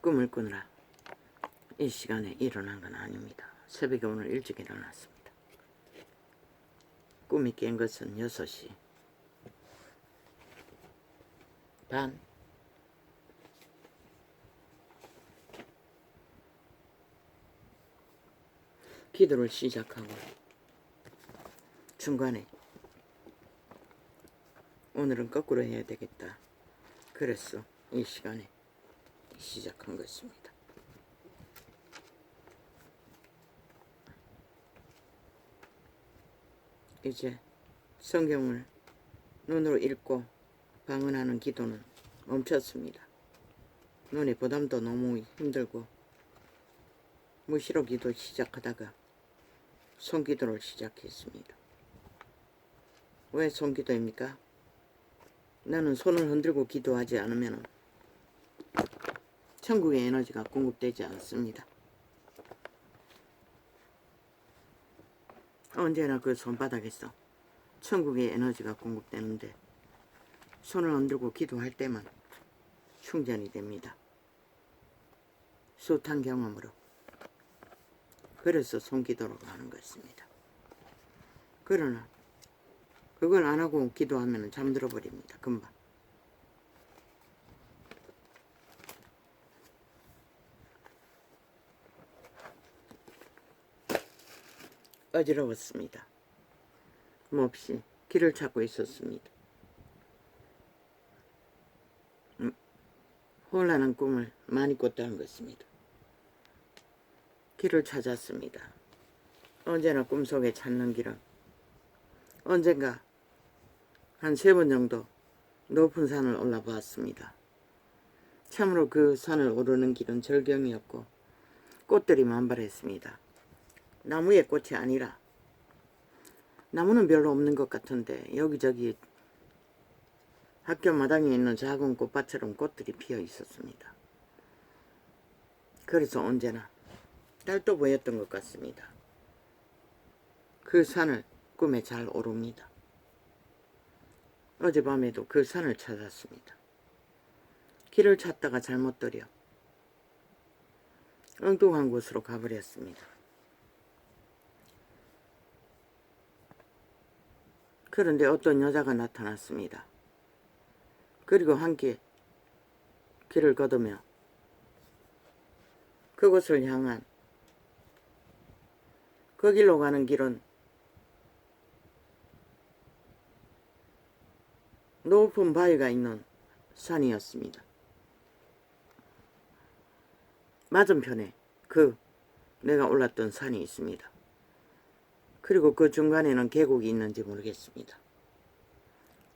꿈을 꾸느라 이 시간에 일어난 건 아닙니다. 새벽에 오늘 일찍 일어났습니다. 꿈이 깬 것은 6시 반. 기도를 시작하고 중간에 오늘은 거꾸로 해야 되겠다. 그래서 이 시간에 시작한 것입니다. 이제 성경을 눈으로 읽고 방언하는 기도는 멈췄습니다. 눈에 부담도 너무 힘들고 무시로 기도 시작하다가 손기도를 시작했습니다. 왜 손기도입니까? 나는 손을 흔들고 기도하지 않으면 천국의 에너지가 공급되지 않습니다. 언제나 그 손바닥에서 천국의 에너지가 공급되는데 손을 흔들고 기도할 때만 충전이 됩니다. 숱한 경험으로. 그래서 손기도라고 하는 것입니다. 그러나 그걸 안 하고 기도하면 잠들어 버립니다. 금방. 어지러웠습니다. 몹시 길을 찾고 있었습니다. 혼란한 꿈을 많이 꿨다는 것입니다. 길을 찾았습니다. 언제나 꿈속에 찾는 길은 언젠가 한 3번 정도 높은 산을 올라보았습니다. 참으로 그 산을 오르는 길은 절경이었고 꽃들이 만발했습니다. 나무의 꽃이 아니라, 나무는 별로 없는 것 같은데 여기저기 학교 마당에 있는 작은 꽃밭처럼 꽃들이 피어 있었습니다. 그래서 언제나 달도 보였던 것 같습니다. 그 산을 꿈에 잘 오릅니다. 어젯밤에도 그 산을 찾았습니다. 길을 찾다가 잘못 들여 엉뚱한 곳으로 가버렸습니다. 그런데 어떤 여자가 나타났습니다. 그리고 함께 길을 걷으며 그곳을 향한 그 길로 가는 길은 높은 바위가 있는 산이었습니다. 맞은편에 내가 올랐던 산이 있습니다. 그리고 그 중간에는 계곡이 있는지 모르겠습니다.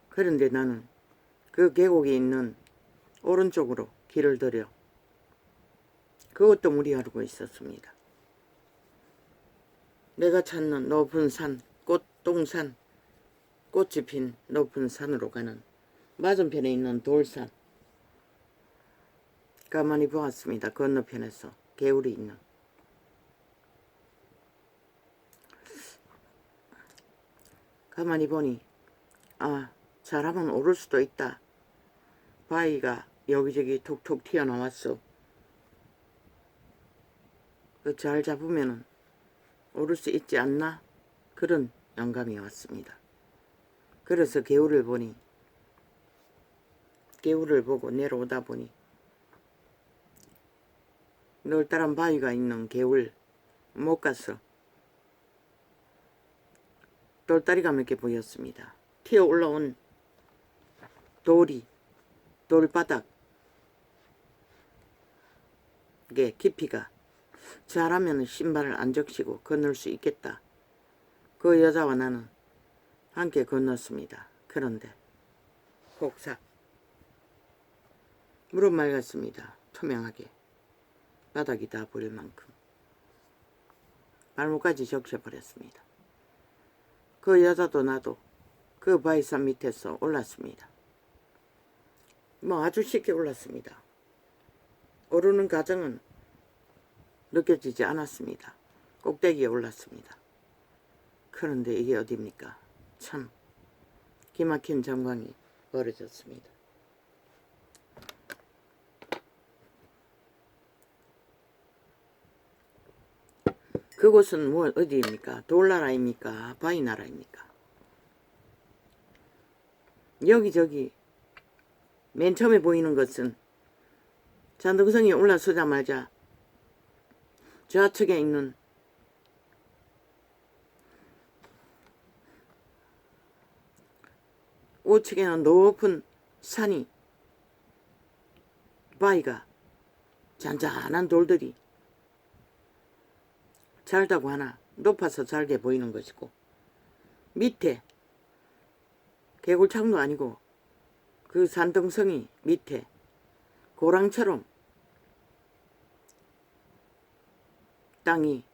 그런데 나는 그 계곡이 있는 오른쪽으로 길을 들여 그것도 물이 흐르고 있었습니다. 내가 찾는 높은 산, 꽃동산, 꽃이 핀 높은 산으로 가는 맞은편에 있는 돌산. 가만히 보았습니다. 건너편에서 개울이 있는. 가만히 보니 잘하면 오를 수도 있다. 바위가 여기저기 툭툭 튀어나왔어. 잘 잡으면 오를 수 있지 않나? 그런 영감이 왔습니다. 그래서 개울을 보고 내려오다 보니 널따란 바위가 있는 개울 못 가서 돌다리가 몇 개 보였습니다. 튀어 올라온 돌바닥 깊이가 잘하면 신발을 안 적시고 건널 수 있겠다. 그 여자와 나는 함께 건넜습니다. 그런데 폭삭 물은 맑았습니다. 투명하게 바닥이 다 보일 만큼 발목까지 적셔버렸습니다. 그 여자도 나도 그 바위산 밑에서 올랐습니다. 아주 쉽게 올랐습니다. 오르는 과정은 느껴지지 않았습니다. 꼭대기에 올랐습니다. 그런데 이게 어디입니까? 참 기막힌 정광이 벌어졌습니다. 그곳은 뭐 어디입니까? 돌나라입니까? 바위나라입니까? 여기저기 맨 처음에 보이는 것은 잔등성이 올라서자마자 좌측에 있는 우측에는 높은 산이, 바위가, 잔잔한 돌들이 잘다고 하나 높아서 잘게 보이는 것이고, 밑에 개굴창도 아니고 그 산등성이 밑에 고랑처럼 땅이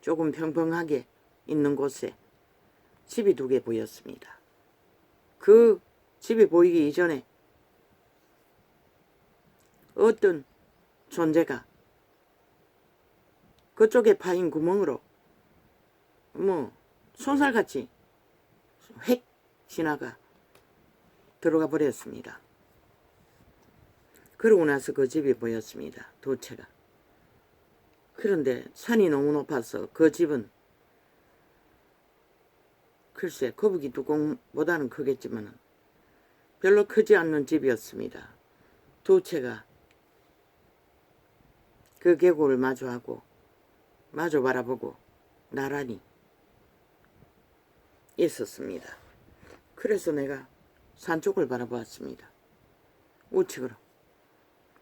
조금 평평하게 있는 곳에 집이 2개 보였습니다. 그 집이 보이기 이전에 어떤 존재가 그쪽에 파인 구멍으로 뭐 손살같이 획 지나가 들어가 버렸습니다. 그러고 나서 그 집이 보였습니다. 2채가. 그런데 산이 너무 높아서 그 집은 글쎄 거북이 뚜껑보다는 크겠지만 별로 크지 않는 집이었습니다. 2채가 그 계곡을 마주 바라보고 나란히 있었습니다. 그래서 내가 산 쪽을 바라보았습니다. 우측으로.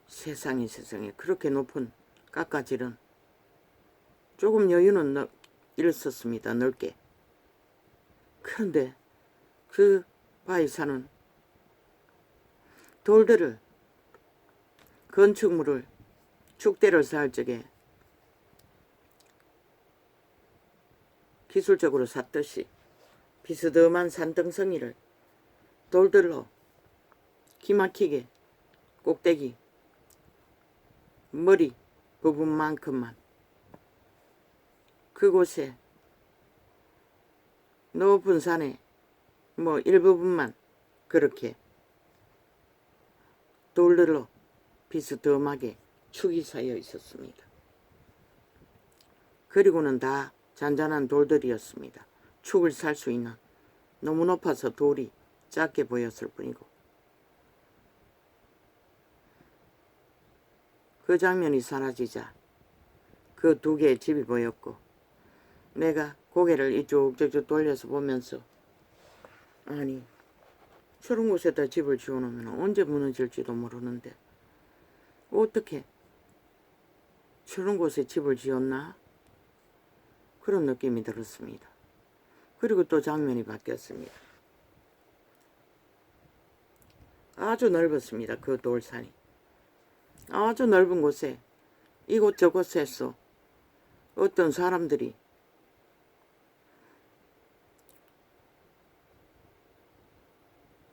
세상에 그렇게 높은 깎아질은 조금 여유는 있었습니다. 넓게. 그런데 그 바위산은 돌들을, 건축물을, 축대를 쌓을 적에 기술적으로 샀듯이 비스듬한 산등성이를 돌들로 기막히게 꼭대기 머리 부분만큼만 그곳에 높은 산에 뭐 일부분만 그렇게 돌들로 비스듬하게 축이 쌓여 있었습니다. 그리고는 다 잔잔한 돌들이었습니다. 축을 살 수 있는, 너무 높아서 돌이 작게 보였을 뿐이고. 그 장면이 사라지자 그 2개의 집이 보였고, 내가 고개를 이쪽저쪽 돌려서 보면서 아니 저런 곳에다 집을 지어놓으면 언제 무너질지도 모르는데 어떻게 저런 곳에 집을 지었나? 그런 느낌이 들었습니다. 그리고 또 장면이 바뀌었습니다. 아주 넓었습니다. 그 돌산이. 아주 넓은 곳에 이곳저곳에서 어떤 사람들이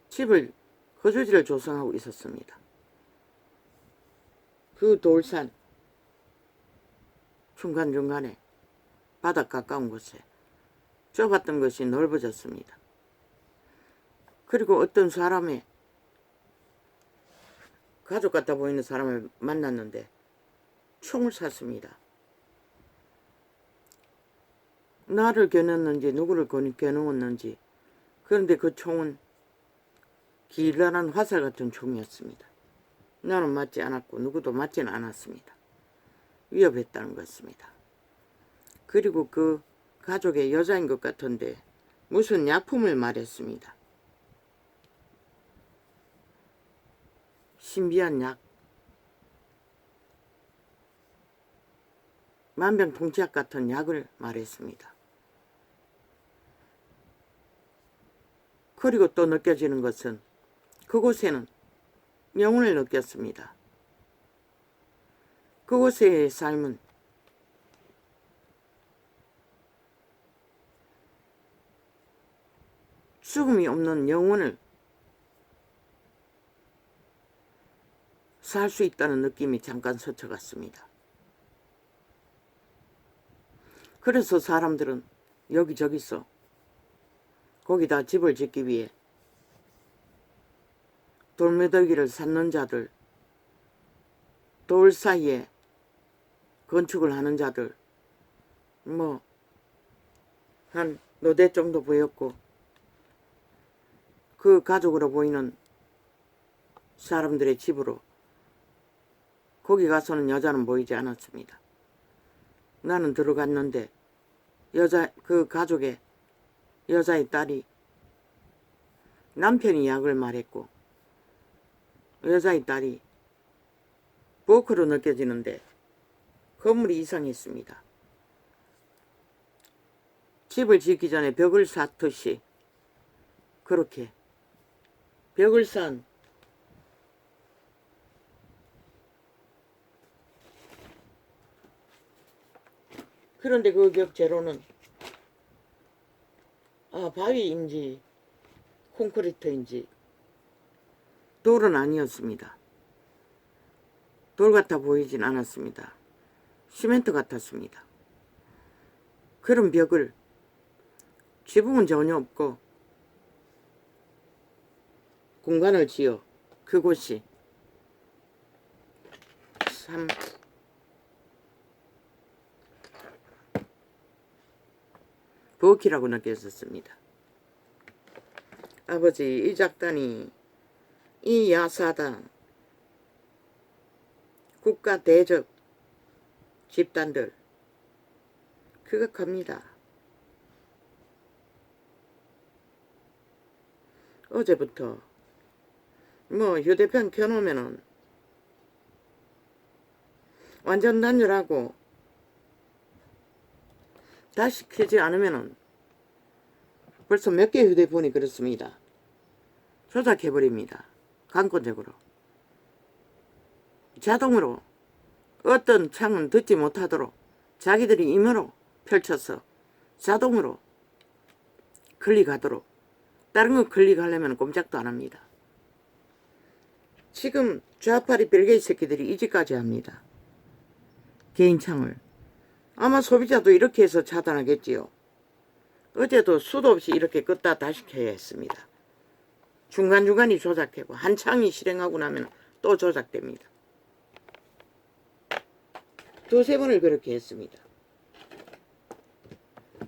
집을, 거주지를 조성하고 있었습니다. 그 돌산 중간중간에 바닥 가까운 곳에 좁았던 것이 넓어졌습니다. 그리고 어떤 사람의 가족 같아 보이는 사람을 만났는데 총을 쐈습니다. 나를 겨눴는지 누구를 겨누었는지, 그런데 그 총은 길다란 화살 같은 총이었습니다. 나는 맞지 않았고 누구도 맞지는 않았습니다. 위협했다는 것입니다. 그리고 그 가족의 여자인 것 같은데 무슨 약품을 말했습니다. 신비한 약, 만병통치약 같은 약을 말했습니다. 그리고 또 느껴지는 것은 그곳에는 영혼을 느꼈습니다. 그곳의 삶은 죽음이 없는 영혼을 살 수 있다는 느낌이 잠깐 스쳐갔습니다. 그래서 사람들은 여기저기서 거기다 집을 짓기 위해 돌매덕이를 쌓는 자들, 돌 사이에 건축을 하는 자들, 뭐 한 노대 정도 보였고, 그 가족으로 보이는 사람들의 집으로 거기 가서는 여자는 보이지 않았습니다. 나는 들어갔는데 그 가족의 여자의 딸이 남편이 약을 말했고 여자의 딸이 버크로 느껴지는데 건물이 이상했습니다. 집을 짓기 전에 벽을 쌓듯이 그렇게 벽을 쌓은 그런데 그 벽 재료는 바위인지 콘크리트인지 돌은 아니었습니다. 돌 같아 보이진 않았습니다. 시멘트 같았습니다. 그런 벽을 지붕은 전혀 없고 공간을 지어 그곳이 참 버키라고 느꼈었습니다. 아버지, 이 작단이 이 야사당 국가 대적 집단들 극악합니다. 어제부터 뭐 휴대폰 켜놓으면은 완전 단절하고 다시 켜지 않으면은 벌써 몇 개 휴대폰이 그렇습니다. 조작해버립니다. 강권적으로. 자동으로 어떤 창은 듣지 못하도록 자기들이 임의로 펼쳐서 자동으로 클릭하도록, 다른 거 클릭하려면 꼼짝도 안 합니다. 지금 좌파리 벨게이 새끼들이 이 짓까지 합니다. 개인 창을. 아마 소비자도 이렇게 해서 차단하겠지요. 어제도 수도 없이 이렇게 껐다 다시 켜야 했습니다. 중간중간이 조작하고 한 창이 실행하고 나면 또 조작됩니다. 두세 번을 그렇게 했습니다.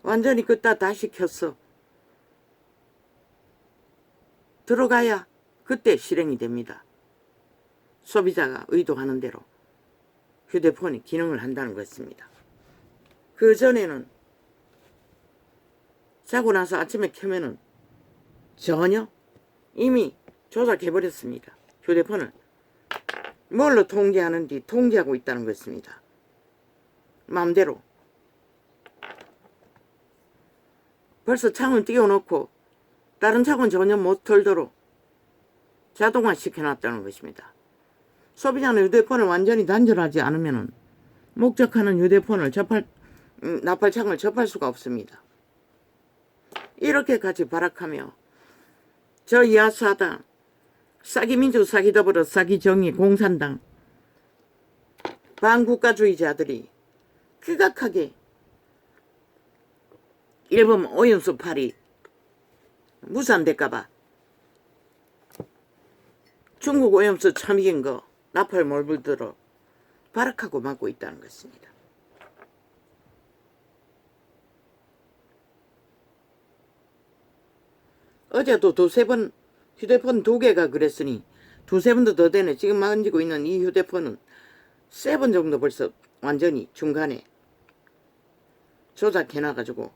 완전히 껐다 다시 켰어. 들어가야 그때 실행이 됩니다. 소비자가 의도하는 대로 휴대폰이 기능을 한다는 것입니다. 그 전에는 자고 나서 아침에 켜면은 전혀 이미 조작해버렸습니다. 휴대폰을 뭘로 통제하는지 통제하고 있다는 것입니다. 마음대로. 벌써 창을 띄워놓고 다른 창은 전혀 못 털도록 자동화 시켜놨다는 것입니다. 소비자는 휴대폰을 완전히 단절하지 않으면 목적하는 휴대폰을 나팔창을 접할 수가 없습니다. 이렇게까지 발악하며 저 야사당, 사기민주, 사기더불어, 사기정의, 공산당, 반국가주의자들이 극악하게 일본 오염수 팔이 무산될까봐 중국 오염수 처먹인 거 나팔 몰불도록 발악하고 막고 있다는 것입니다. 어제도 두세 번 휴대폰 2개가 그랬으니 두세 번도 더 되네. 지금 만지고 있는 이 휴대폰은 3번 정도 벌써 완전히 중간에 조작해놔가지고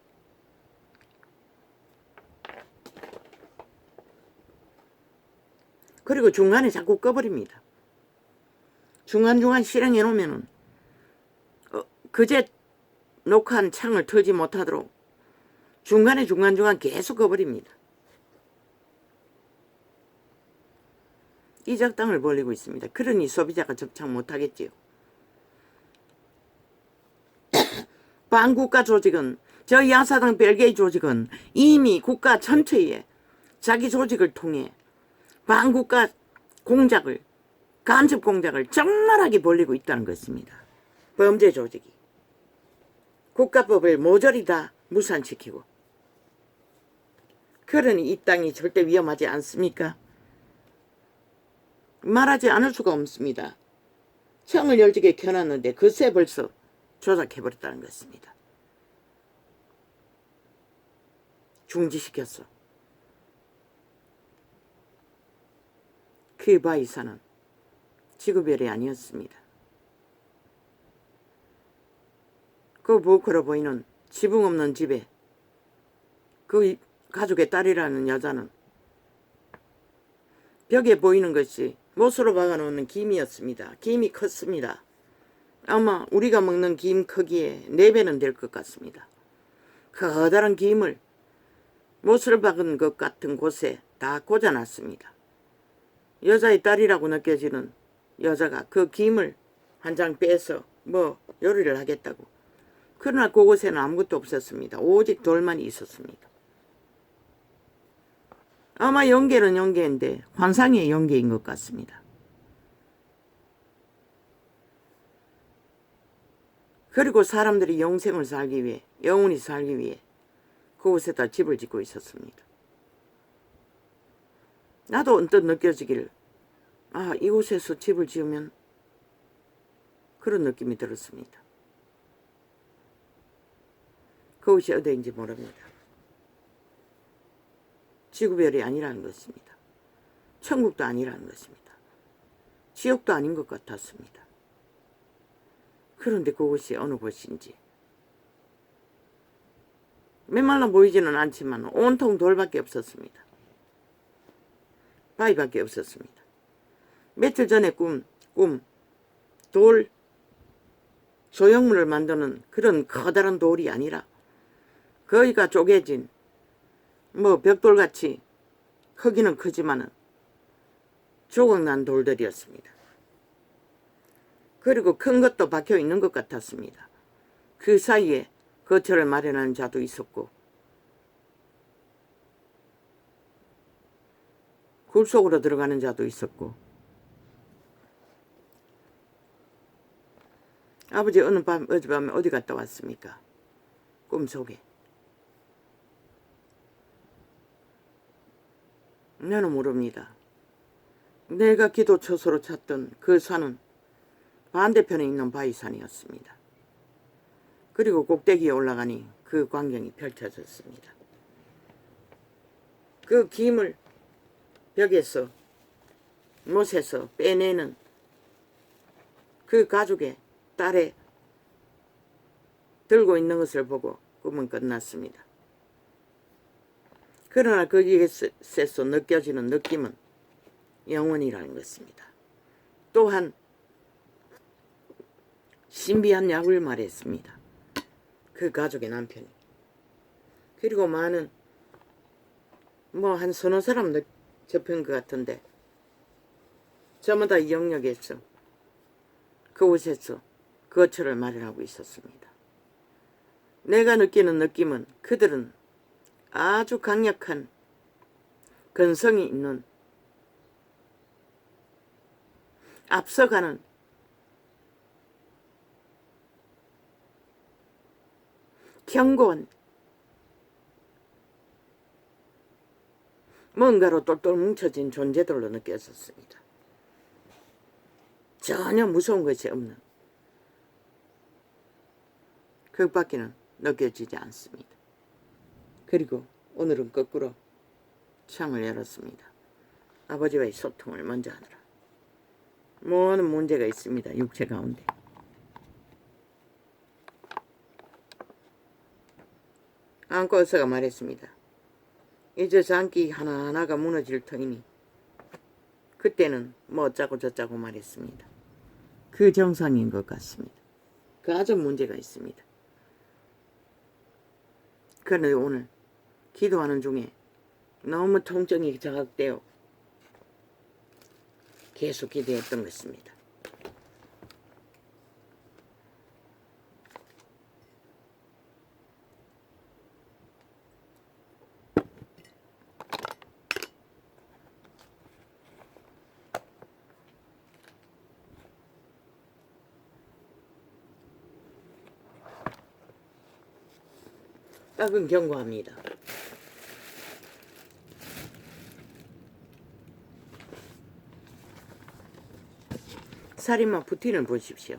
그리고 중간에 자꾸 꺼버립니다. 중간중간 실행해놓으면은 그제 녹화한 창을 틀지 못하도록 중간에 중간중간 계속 꺼버립니다. 이 작당을 벌이고 있습니다. 그러니 소비자가 접착 못하겠지요. 반국가 조직은, 저 야사당 벨게이 조직은 이미 국가 전체에 자기 조직을 통해 반국가 공작을, 간첩 공작을 적나라하게 벌이고 있다는 것입니다. 범죄 조직이. 국가법을 모조리 다 무산시키고. 그러니 이 땅이 절대 위험하지 않습니까? 말하지 않을 수가 없습니다. 창을 열지게 켜놨는데 그새 벌써 조작해버렸다는 것입니다. 중지시켰어. 그 바이사는 지구별이 아니었습니다. 그 보크로 보이는 지붕 없는 집에 그 가족의 딸이라는 여자는 벽에 보이는 것이 못으로 박아놓는 김이었습니다. 김이 컸습니다. 아마 우리가 먹는 김 크기의 4배는 될 것 같습니다. 커다란 김을 못을 박은 것 같은 곳에 다 꽂아놨습니다. 여자의 딸이라고 느껴지는 여자가 그 김을 한 장 빼서 요리를 하겠다고. 그러나 그곳에는 아무것도 없었습니다. 오직 돌만 있었습니다. 아마 연계는 연계인데 환상의 연계인 것 같습니다. 그리고 사람들이 영생을 살기 위해, 영원히 살기 위해 그곳에다 집을 짓고 있었습니다. 나도 언뜻 느껴지기를 이곳에서 집을 지으면 그런 느낌이 들었습니다. 그곳이 어디인지 모릅니다. 지구별이 아니라는 것입니다. 천국도 아니라는 것입니다. 지옥도 아닌 것 같았습니다. 그런데 그곳이 어느 곳인지 메말라 보이지는 않지만 온통 돌밖에 없었습니다. 바위밖에 없었습니다. 며칠 전에 돌 조형물을 만드는 그런 커다란 돌이 아니라 거기가 쪼개진 벽돌같이 크기는 크지만은 조각난 돌들이었습니다. 그리고 큰 것도 박혀 있는 것 같았습니다. 그 사이에 거처를 마련하는 자도 있었고 굴 속으로 들어가는 자도 있었고 아버지 어젯밤에 어디 갔다 왔습니까? 꿈속에. 나는 모릅니다. 내가 기도처소로 찾던 그 산은 반대편에 있는 바위산이었습니다. 그리고 꼭대기에 올라가니 그 광경이 펼쳐졌습니다. 그 김을 벽에서 못에서 빼내는 그 가족의 딸의 들고 있는 것을 보고 꿈은 끝났습니다. 그러나 거기에서 느껴지는 느낌은 영원이라는 것입니다. 또한 신비한 약을 말했습니다. 그 가족의 남편이. 그리고 많은 한 서너 사람 접힌 것 같은데 저마다 이 영역에서 그곳에서 거처를 마련하고 있었습니다. 내가 느끼는 느낌은 그들은 아주 강력한 근성이 있는 앞서가는 견고한 뭔가로 똘똘 뭉쳐진 존재들로 느껴졌습니다. 전혀 무서운 것이 없는 그것밖에는 느껴지지 않습니다. 그리고 오늘은 거꾸로 창을 열었습니다. 아버지와의 소통을 먼저 하느라. 뭐는 문제가 있습니다. 육체 가운데. 안고 의사가 말했습니다. 이제 장기 하나하나가 무너질 터이니 그때는 어쩌고 저쩌고 말했습니다. 그 정상인 것 같습니다. 그 아주 문제가 있습니다. 그런데 오늘 기도하는 중에 너무 통증이 자각되어 계속 기도했던 것입니다. 딱은 경고합니다. 살인마 푸틴을 보십시오.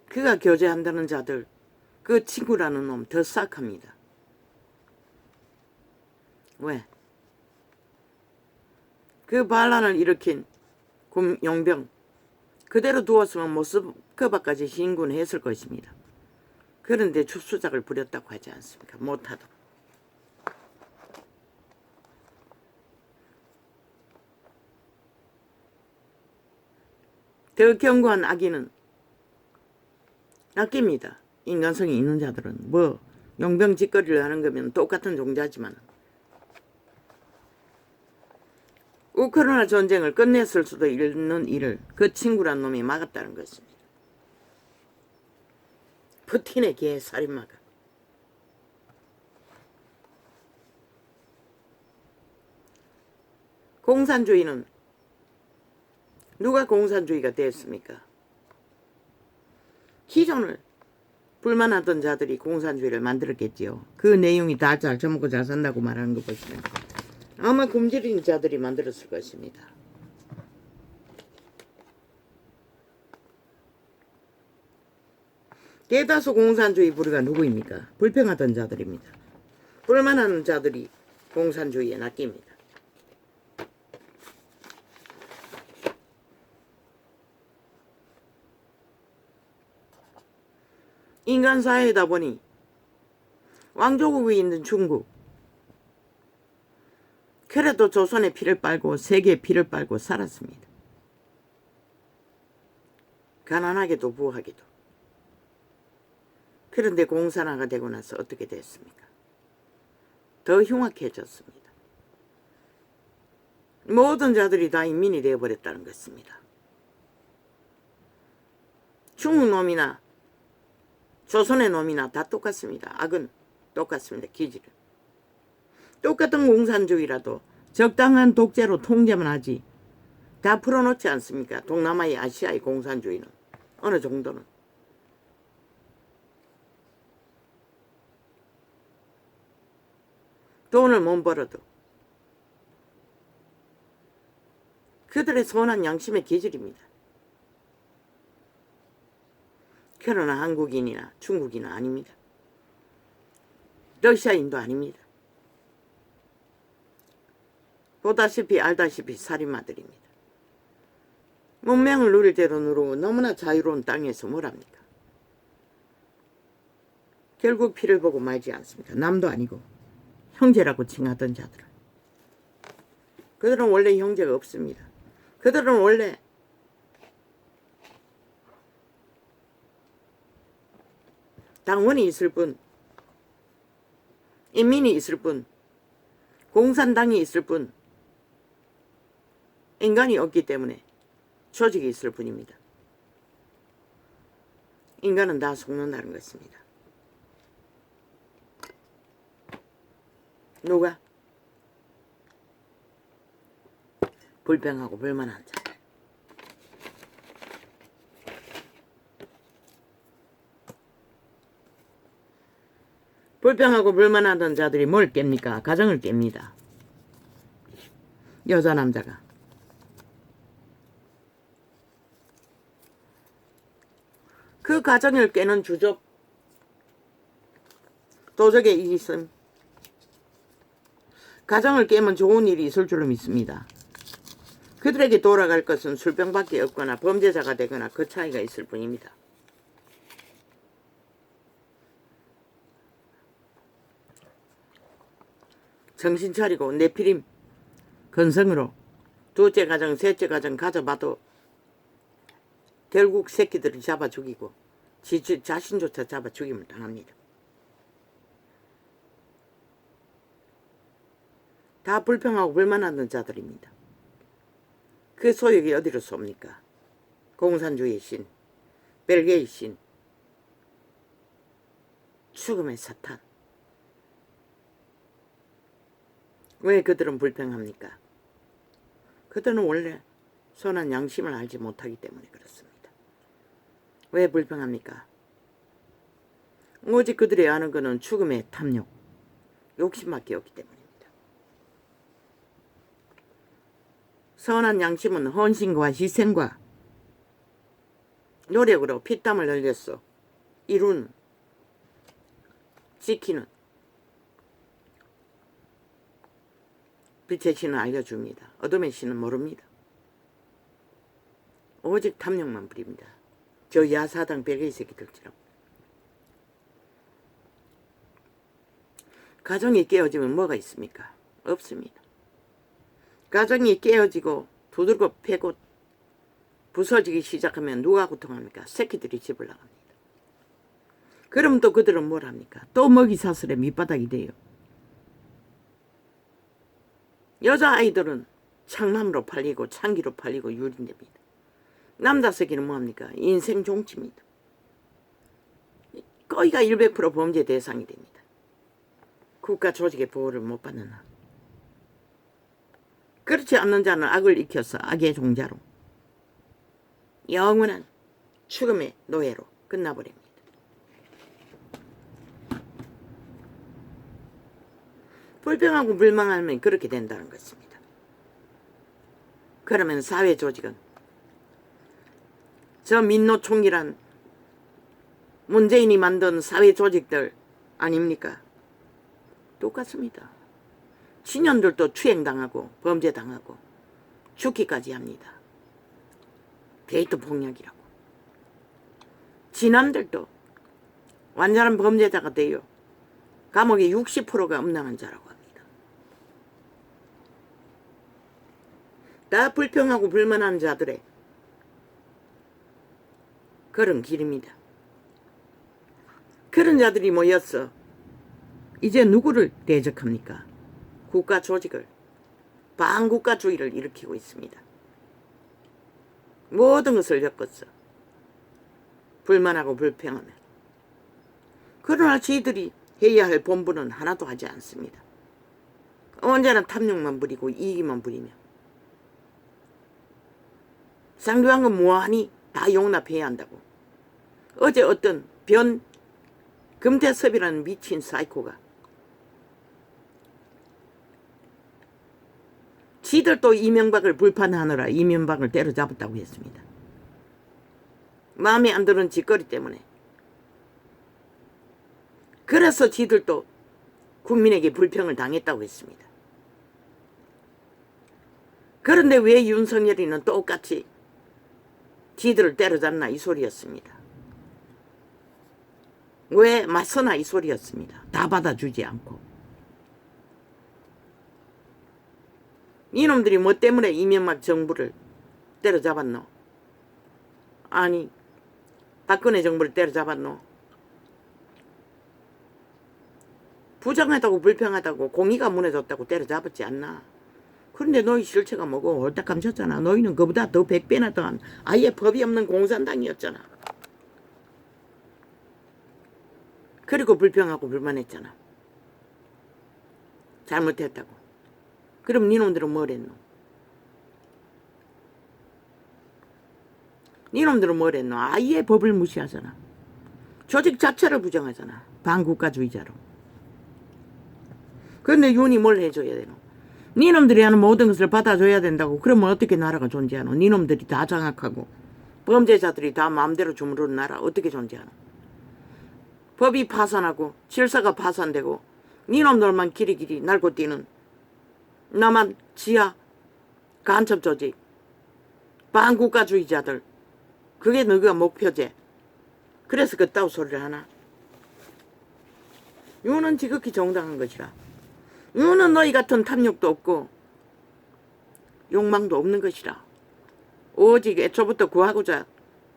그가 교제한다는 자들, 그 친구라는 놈 더 싹합니다. 왜? 그 반란을 일으킨 용병 그대로 두었으면 모스크바까지 진군했을 것입니다. 그런데 축수작을 부렸다고 하지 않습니까? 못하도록. 더 견고한 악의는 낚입니다. 인간성이 있는 자들은 뭐 용병 짓거리를 하는 거면 똑같은 종자지만 우크라이나 전쟁을 끝냈을 수도 있는 일을 그 친구란 놈이 막았다는 것입니다. 푸틴의 개 살인마가. 공산주의는 누가 공산주의가 됐습니까? 기존을 불만하던 자들이 공산주의를 만들었겠지요. 그 내용이 다 잘 처먹고 잘 산다고 말하는 거 보시면 아마 굶주린 자들이 만들었을 것입니다. 대다수 공산주의 부류가 누구입니까? 불평하던 자들입니다. 불만하는 자들이 공산주의에 낚입니다. 인간사회이다 보니 왕조국이 있는 중국 그래도 조선의 피를 빨고 세계의 피를 빨고 살았습니다. 가난하게도 부하게도. 그런데 공산화가 되고 나서 어떻게 됐습니까? 더 흉악해졌습니다. 모든 자들이 다 인민이 되어버렸다는 것입니다. 중국 놈이나 조선의 놈이나 다 똑같습니다. 악은 똑같습니다. 기질은. 똑같은 공산주의라도 적당한 독재로 통제만 하지 다 풀어놓지 않습니까? 동남아의 아시아의 공산주의는 어느 정도는. 돈을 못 벌어도 그들의 선한 양심의 기질입니다. 그러나 한국인이나 중국인은 아닙니다. 러시아인도 아닙니다. 보다시피 알다시피 살인마들입니다. 문명을 누릴 대로 누르고 너무나 자유로운 땅에서 뭘 합니까? 결국 피를 보고 말지 않습니까? 남도 아니고 형제라고 칭하던 자들은. 그들은 원래 형제가 없습니다. 그들은 원래 당원이 있을 뿐, 인민이 있을 뿐, 공산당이 있을 뿐, 인간이 없기 때문에 조직이 있을 뿐입니다. 인간은 다 속는다는 것입니다. 누가? 불평하고 불만한 자. 불평하고 불만하던 자들이 뭘 깹니까? 가정을 깹니다. 여자 남자가. 그 가정을 깨는 주적 도적에 있음. 가정을 깨면 좋은 일이 있을 줄로 믿습니다. 그들에게 돌아갈 것은 술병밖에 없거나 범죄자가 되거나 그 차이가 있을 뿐입니다. 정신 차리고 내피림 건성으로 둘째 가정 셋째 가정 가져봐도 결국 새끼들을 잡아 죽이고 자신조차 잡아 죽임을 당합니다. 다 불평하고 불만하는 자들입니다. 그 소욕이 어디로 쏩니까? 공산주의의 신, 벨기에의 신, 죽음의 사탄. 왜 그들은 불평합니까? 그들은 원래 선한 양심을 알지 못하기 때문에 그렇습니다. 왜 불평합니까? 오직 그들이 아는 것은 죽음의 탐욕, 욕심밖에 없기 때문입니다. 선한 양심은 헌신과 희생과 노력으로 피땀을 흘렸어 이룬 지키는 빛의 신은 알려줍니다. 어둠의 신은 모릅니다. 오직 탐욕만 부립니다. 저 야사당 별개의 새끼들처럼. 가정이 깨어지면 뭐가 있습니까? 없습니다. 가정이 깨어지고 두들고 패고 부서지기 시작하면 누가 고통합니까? 새끼들이 집을 나갑니다. 그럼 또 그들은 뭘 합니까? 또 먹이 사슬의 밑바닥이 돼요. 여자아이들은 창남으로 팔리고 창기로 팔리고 유린됩니다. 남자 새끼는 뭐합니까? 인생 종치입니다. 거의가 100% 범죄 대상이 됩니다. 국가 조직의 보호를 못 받는 한. 그렇지 않는 자는 악을 익혀서 악의 종자로 영원한 죽음의 노예로 끝나버립니다. 불평하고 불만하면 그렇게 된다는 것입니다. 그러면 사회 조직은 저 민노총이란 문재인이 만든 사회 조직들 아닙니까? 똑같습니다. 친년들도 추행당하고 범죄당하고 죽기까지 합니다. 데이트 폭력이라고. 지남들도 완전한 범죄자가 돼요. 감옥의 60%가 음란한 자라고 합니다. 다 불평하고 불만한 자들의 그런 길입니다. 그런 자들이 모여서 이제 누구를 대적합니까? 국가 조직을, 반국가주의를 일으키고 있습니다. 모든 것을 엮었어. 불만하고 불평하면. 그러나 저희들이 해야 할 본분은 하나도 하지 않습니다. 언제나 탐욕만 부리고 이익만 부리며 상대방은 무한히 다 용납해야 한다고. 어제 어떤 금태섭이라는 미친 사이코가 지들도 이명박을 불판하느라 이명박을 때려잡았다고 했습니다. 마음에 안 드는 짓거리 때문에. 그래서 지들도 국민에게 불평을 당했다고 했습니다. 그런데 왜 윤석열이는 똑같이 지들을 때려잡나 이 소리였습니다. 왜 맞서나 이 소리였습니다. 다 받아주지 않고. 이놈들이 뭐 때문에 이명박 정부를 때려잡았노? 아니 박근혜 정부를 때려잡았노? 부정하다고 불평하다고 공의가 무너졌다고 때려잡았지 않나? 그런데 너희 실체가 뭐고 옳딱 감췄잖아. 너희는 그보다 더 100배나 더한 아예 법이 없는 공산당이었잖아. 그리고 불평하고 불만했잖아. 잘못했다고. 그럼 니놈들은 뭘 했노? 니놈들은 뭘 했노? 아예 법을 무시하잖아. 조직 자체를 부정하잖아. 반국가주의자로. 그런데 윤이 뭘 해줘야 되노? 니놈들이 하는 모든 것을 받아줘야 된다고. 그러면 어떻게 나라가 존재하노? 니놈들이 다 장악하고 범죄자들이 다 마음대로 주무르는 나라 어떻게 존재하노? 법이 파산하고 질서가 파산되고 니놈들만 길이길이 날고 뛰는 나만 지하 간첩 조직 반국가주의자들 그게 너희가 목표제. 그래서 그따위 소리를 하나? 이거는 지극히 정당한 것이라. 이거는 너희 같은 탐욕도 없고 욕망도 없는 것이라. 오직 애초부터 구하고자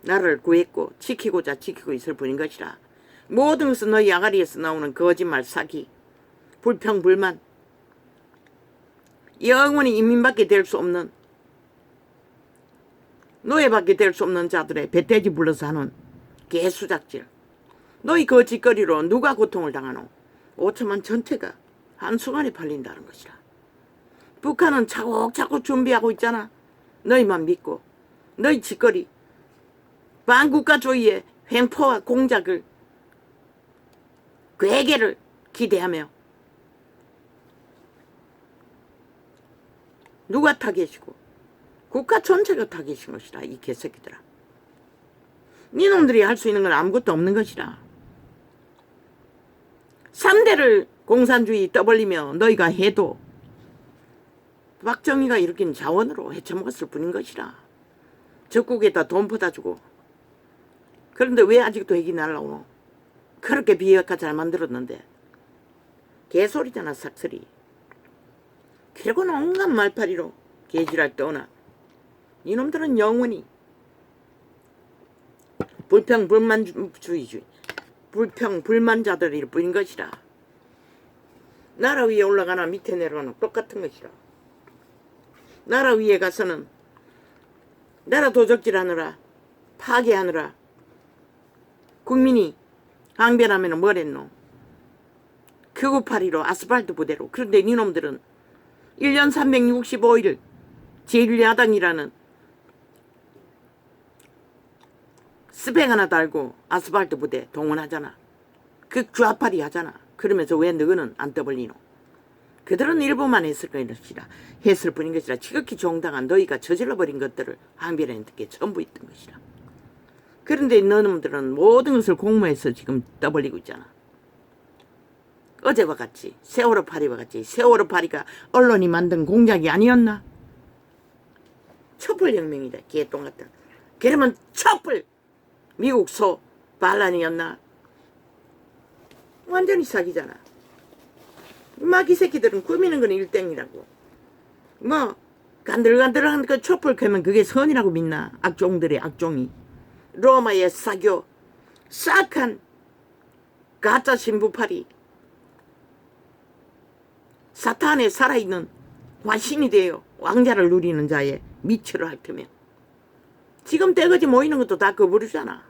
나를 구했고 지키고자 지키고 있을 뿐인 것이라. 모든 것은 너희 아가리에서 나오는 거짓말, 사기, 불평, 불만, 영원히 인민밖에 될 수 없는, 노예밖에 될 수 없는 자들의 배돼지 불러서 하는 개수작질. 너희 그 짓거리로 누가 고통을 당하노? 5천만 전체가 한순간에 팔린다는 것이라. 북한은 차곡차곡 준비하고 있잖아. 너희만 믿고 너희 짓거리 반국가주의의 횡포와 공작을 괴계를 기대하며 누가 타겟이고 국가 전체가 타겟인 것이라. 이 개새끼들아. 니놈들이 할 수 있는 건 아무것도 없는 것이라. 3대를 공산주의 떠벌리며 너희가 해도 박정희가 일으킨 자원으로 헤쳐먹었을 뿐인 것이라. 적국에다 돈 퍼다 주고. 그런데 왜 아직도 핵이 날라오노? 그렇게 비핵화 잘 만들었는데. 개소리잖아, 삭소리. 그리고는 온갖 말파리로 개지랄 떠나. 이놈들은 영원히 불평불만자들일 뿐인 것이라. 나라 위에 올라가나 밑에 내려가나 똑같은 것이라. 나라 위에 가서는 나라 도적질하느라 파괴하느라 국민이 항변하면 뭐랬노? 극우파리로 아스팔트 부대로. 그런데 니놈들은 1년 365일 제1야당이라는 스펙 하나 달고 아스팔트 부대 동원하잖아. 그 좌파리 하잖아. 그러면서 왜 너희는 안 떠벌리노? 그들은 일부만 했을 것이라. 했을 뿐인 것이라. 지극히 정당한 너희가 저질러버린 것들을 항변하는 게 전부 있던 것이라. 그런데 너희들은 모든 것을 공모해서 지금 떠벌리고 있잖아. 어제와 같이 세월호 파리와 같이. 세월호 파리가 언론이 만든 공작이 아니었나? 촛불혁명이다. 개똥 같다. 그러면 촛불 미국 소 반란이었나? 완전히 사기잖아. 마귀 새끼들은 꾸미는 건 일땡이라고. 뭐 간들간들한 그 촛불 켜면 그게 선이라고 믿나? 악종들의 악종이. 로마의 사교 싹한 가짜 신부파리. 사탄에 살아있는 화신이 되어 왕자를 누리는 자의 미처를 핥으면 지금 떼거지 모이는 것도 다 거부르잖아.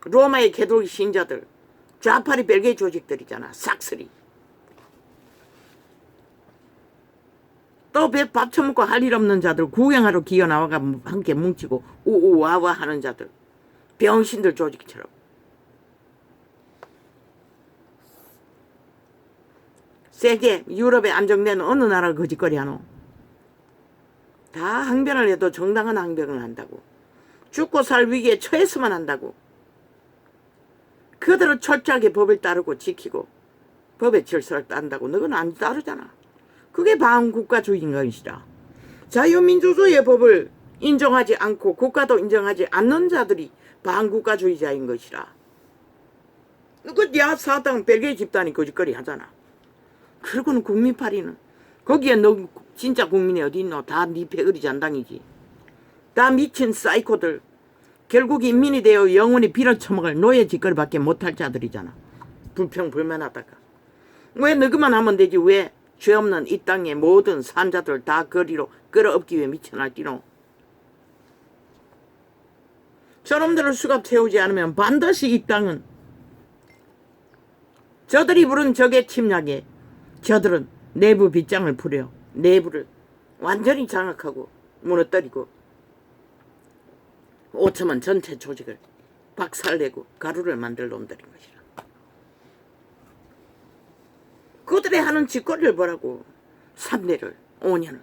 로마의 개돌 신자들, 좌파리 별개 조직들이잖아. 싹쓸이. 또 배 밥 처먹고 할 일 없는 자들 구경하러 기어 나와가 함께 뭉치고 우우와와 하는 자들. 병신들 조직처럼. 세계 유럽에 안정되는 어느 나라를 거짓거리 하노? 다 항변을 해도 정당한 항변을 한다고. 죽고 살 위기에 처해서만 한다고. 그들은 철저하게 법을 따르고 지키고 법의 질서를 딴다고. 너는 안 따르잖아. 그게 반국가주의인 것이다. 자유민주주의의 법을 인정하지 않고 국가도 인정하지 않는 자들이 반국가주의자인 것이라. 그 야사당 별개의 집단이 거짓거리 하잖아. 그러고는 국민파리는 거기에 너 진짜 국민이 어디 있노? 다 니 패거리 잔당이지. 다 미친 사이코들. 결국 인민이 되어 영원히 빌어쳐먹을 노예 짓거리밖에 못할 자들이잖아. 불평불만하다가. 왜 너그만 하면 되지? 왜 죄 없는 이 땅의 모든 산자들 다 거리로 끌어업기 위해 미쳐날뛰노? 저놈들을 수갑 태우지 않으면 반드시 이 땅은 저들이 부른 적의 침략에 저들은 내부 빗장을 부려 내부를 완전히 장악하고 무너뜨리고 5천만 전체 조직을 박살내고 가루를 만들 놈들인 것이라. 그들이 하는 짓거리를 보라고. 3대를 5년을.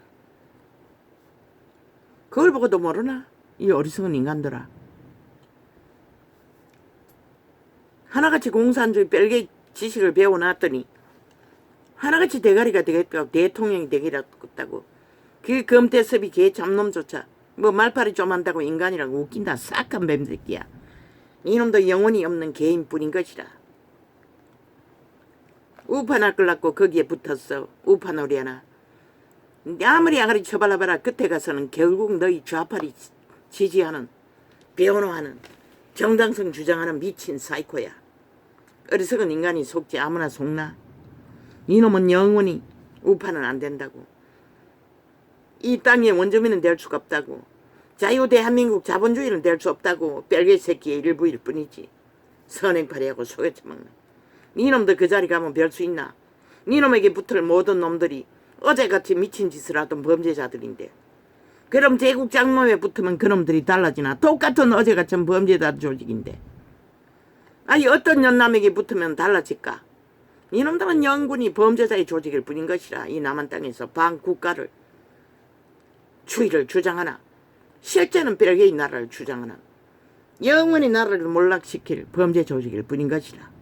그걸 보고도 모르나? 이 어리석은 인간들아. 하나같이 공산주의 별개 지식을 배워놨더니 하나같이 대가리가 되겠다고. 대통령이 되겠다고. 그 금태섭이 개 잡놈조차 뭐 말팔이 좀 한다고 인간이라고 웃긴다. 싹한 뱀새끼야. 이놈도 영혼이 없는 개인뿐인 것이라. 우파나 끌라고 거기에 붙었어. 우파놀이 하나. 아무리 아가리 쳐발라봐라. 끝에 가서는 결국 너희 좌파리 지지하는 변호하는 정당성 주장하는 미친 사이코야. 어리석은 인간이 속지 아무나 속나? 이놈은 영원히 우파는 안 된다고. 이 땅의 원주민은 될 수가 없다고. 자유 대한민국 자본주의는 될 수 없다고. 별개 새끼의 일부일 뿐이지. 선행파리하고 속여쳐먹는. 니놈도 그 자리 가면 별 수 있나? 니놈에게 붙을 모든 놈들이 어제같이 미친 짓을 하던 범죄자들인데. 그럼 제국장로에 붙으면 그놈들이 달라지나? 똑같은 어제같은 범죄자 조직인데. 아니 어떤 연남에게 붙으면 달라질까? 이놈들은 영군이 범죄자의 조직일 뿐인 것이라. 이 남한 땅에서 반국가를 주의를 주장하나 실제는 별개의 나라를 주장하나 영원히 나라를 몰락시킬 범죄 조직일 뿐인 것이라.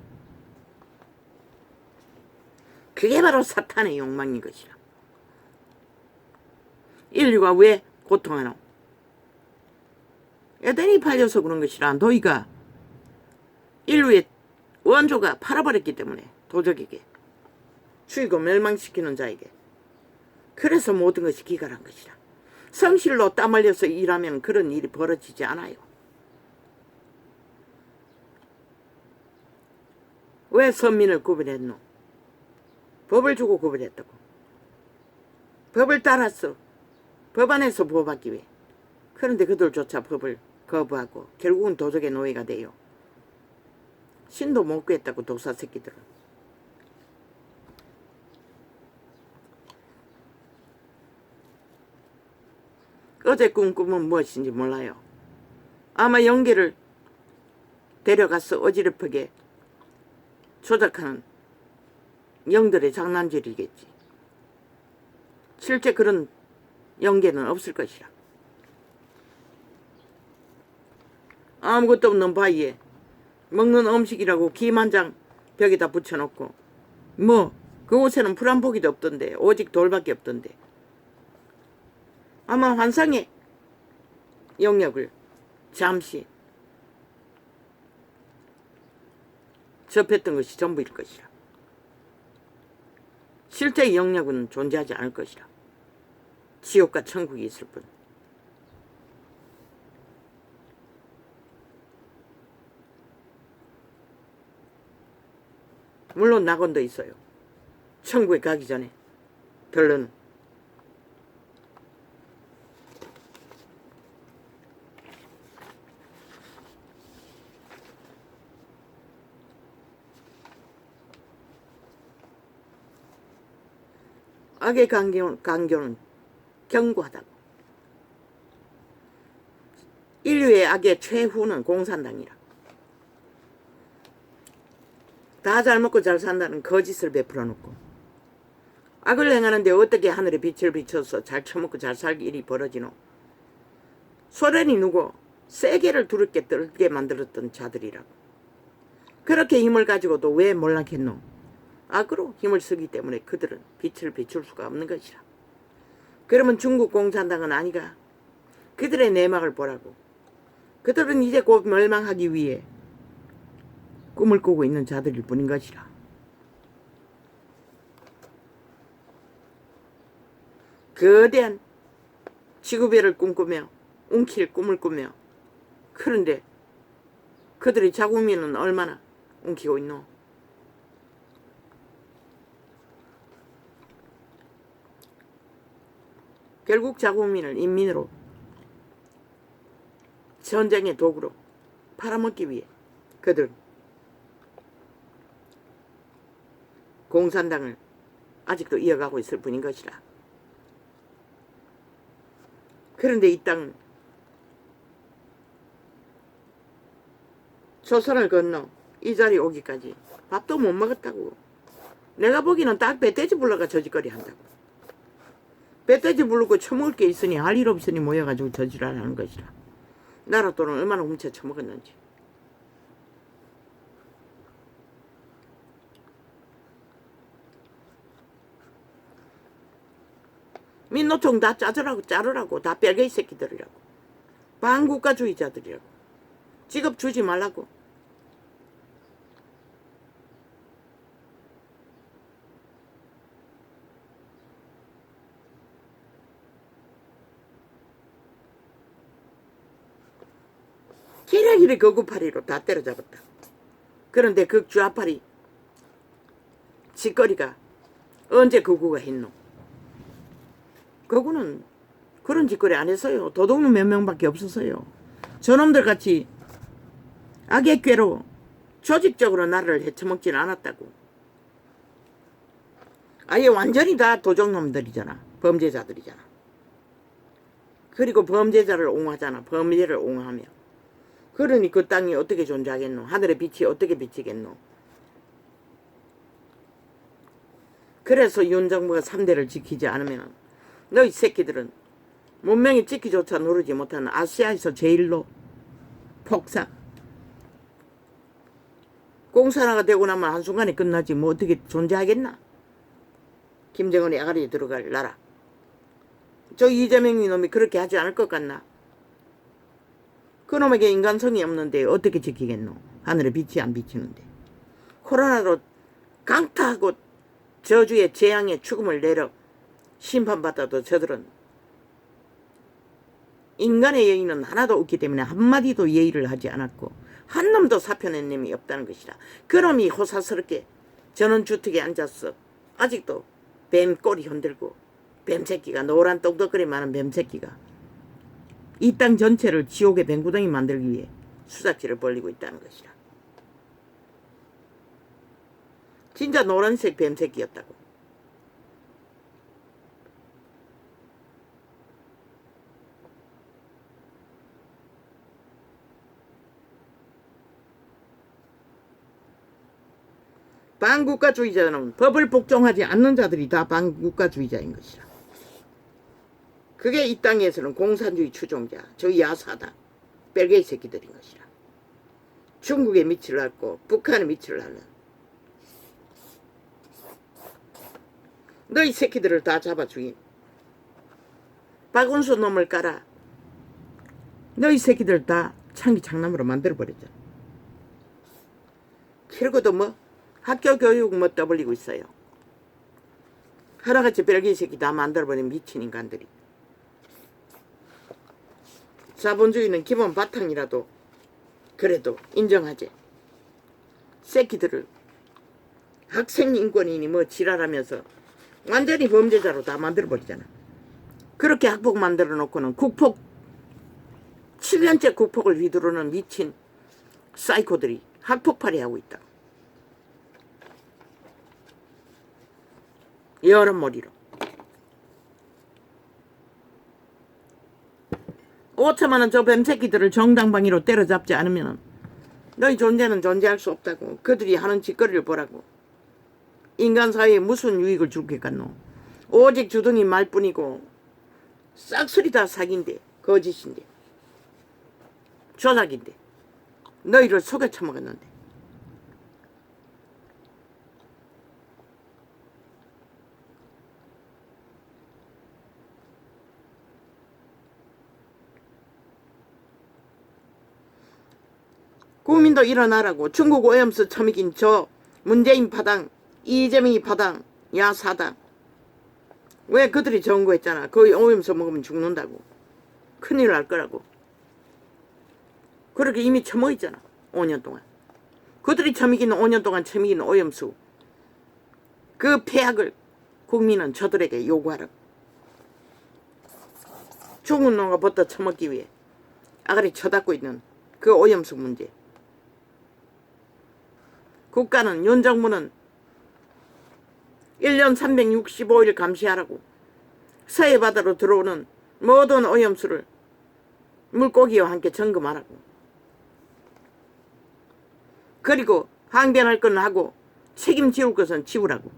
그게 바로 사탄의 욕망인 것이라. 인류가 왜 고통하노? 에덴이 팔려서 그런 것이라. 너희가 인류의 원조가 팔아버렸기 때문에 도적에게 죽이고 멸망시키는 자에게. 그래서 모든 것이 기갈한 것이라. 성실로 땀 흘려서 일하면 그런 일이 벌어지지 않아요. 왜 선민을 구별했노? 법을 주고 구별했다고. 법을 따랐어. 법 안에서 보호받기 위해. 그런데 그들조차 법을 거부하고 결국은 도적의 노예가 돼요. 신도 못 구했다고 독사 새끼들은. 어제 꾼 꿈은 무엇인지 몰라요. 아마 영계를 데려가서 어지럽하게 조작하는 영들의 장난질이겠지. 실제 그런 영계는 없을 것이라. 아무것도 없는 바위에 먹는 음식이라고 김 한 장 벽에다 붙여놓고 그 옷에는 풀 한 포기도 없던데 오직 돌밖에 없던데 아마 환상의 영역을 잠시 접했던 것이 전부일 것이라. 실제의 영역은 존재하지 않을 것이라. 지옥과 천국이 있을 뿐. 물론 낙원도 있어요. 천국에 가기 전에 별로는. 악의 강교는 견고하다고. 인류의 악의 최후는 공산당이라. 다 잘 먹고 잘 산다는 거짓을 베풀어 놓고 악을 행하는데 어떻게 하늘에 빛을 비춰서 잘 처먹고 잘 살기 일이 벌어지노? 소련이 누구 세계를 두렵게 떨게 만들었던 자들이라고. 그렇게 힘을 가지고도 왜 몰락했노? 악으로 힘을 쓰기 때문에 그들은 빛을 비출 수가 없는 것이라. 그러면 중국 공산당은 아니가. 그들의 내막을 보라고. 그들은 이제 곧 멸망하기 위해 꿈을 꾸고 있는 자들일 뿐인 것이라. 거대한 지구별을 꿈꾸며 움킬 꿈을 꾸며. 그런데 그들의 자국민은 얼마나 움키고 있노? 결국 자국민을 인민으로 전쟁의 도구로 팔아먹기 위해 그들은 공산당을 아직도 이어가고 있을 뿐인 것이라. 그런데 이 땅은 조선을 건너 이 자리에 오기까지 밥도 못 먹었다고. 내가 보기에는 딱 배돼지 불러가 저짓거리 한다고. 배돼지 부르고 처먹을 게 있으니 할 일 없으니 모여가지고 저지랄 하는 것이라. 나라 돈을 얼마나 훔쳐 처먹었는지. 민노총 다 자르라고 다 뺄개이 새끼들이라고. 반국가주의자들이라고. 직업 주지 말라고. 기레기를 거구파리로 다 때려잡았다. 그런데 그 좌파리 짓거리가 언제 거구가 했노? 거구는 그런 짓거리 안 했어요. 도둑놈 몇 명밖에 없었어요. 저놈들 같이 악의 꾀로 조직적으로 나라를 헤쳐먹지는 않았다고. 아예 완전히 다 도적놈들이잖아. 범죄자들이잖아. 그리고 범죄자를 옹호하잖아. 범죄를 옹호하며. 그러니 그 땅이 어떻게 존재하겠노? 하늘의 빛이 어떻게 비치겠노? 그래서 윤 정부가 3대를 지키지 않으면 너희 새끼들은 문명이 찍기조차 누르지 못하는 아시아에서 제일로 폭삭 공산화가 되고 나면 한순간에 끝나지 뭐 어떻게 존재하겠나? 김정은이 아가리에 들어갈 나라. 저 이재명 이놈이 그렇게 하지 않을 것 같나? 그놈에게 인간성이 없는데 어떻게 지키겠노? 하늘에 빛이 안 비치는데. 코로나로 강타하고 저주의 재앙의 죽음을 내려 심판받아도 저들은 인간의 예의는 하나도 없기 때문에 한마디도 예의를 하지 않았고 한 놈도 사표낸 놈이 없다는 것이다. 그놈이 호사스럽게 전원주택에 앉았어. 아직도 뱀 꼬리 흔들고 뱀새끼가 노란 똥덕거리 많은 뱀새끼가 이 땅 전체를 지옥의 뱀구덩이 만들기 위해 수작질을 벌리고 있다는 것이다. 진짜 노란색 뱀새끼였다고. 반국가주의자는 법을 복종하지 않는 자들이 다 반국가주의자인 것이라. 그게 이 땅에서는 공산주의 추종자, 저 야사다, 벨게이 새끼들인 것이라. 중국에 밑을 놨고 북한에 밑을 놨는 너희 새끼들을 다 잡아 죽임. 박원순 놈을 깔아 너희 새끼들 다 창기 장남으로 만들어버렸잖아. 그리고도 뭐 학교 교육 뭐 떠벌리고 있어요. 하나같이 벨기에 새끼 다 만들어버린 미친 인간들이. 자본주의는 기본 바탕이라도 그래도 인정하지. 새끼들을 학생 인권이니 뭐 지랄하면서 완전히 범죄자로 다 만들어버리잖아. 그렇게 학폭 만들어 놓고는 국폭 7년째 국폭을 휘두르는 미친 사이코들이 학폭팔이 하고 있다. 여름머리로 5천만원 저 뱀새끼들을 정당방위로 때려잡지 않으면 너희 존재는 존재할 수 없다고. 그들이 하는 짓거리를 보라고. 인간사회에 무슨 유익을 줄 게 같노. 오직 주둥이 말뿐이고 싹쓸이 다 사기인데 거짓인데 조작인데 너희를 속여 처먹었는데. 국민도 일어나라고. 중국 오염수 처먹인 저 문재인 파당, 이재명이 파당, 야사당. 왜 그들이 정거했잖아. 그 오염수 먹으면 죽는다고. 큰일 날 거라고. 그렇게 이미 처먹었잖아. 5년 동안. 그들이 처먹이는 5년 동안 처먹이는 오염수. 그 폐악을 국민은 저들에게 요구하라고. 죽은 놈과 버터 처먹기 위해 아가리 쳐닫고 있는 그 오염수 문제. 국가는, 윤 정부는 1년 365일 감시하라고. 서해 바다로 들어오는 모든 오염수를 물고기와 함께 점검하라고. 그리고 항변할 건 하고 책임지울 것은 지우라고.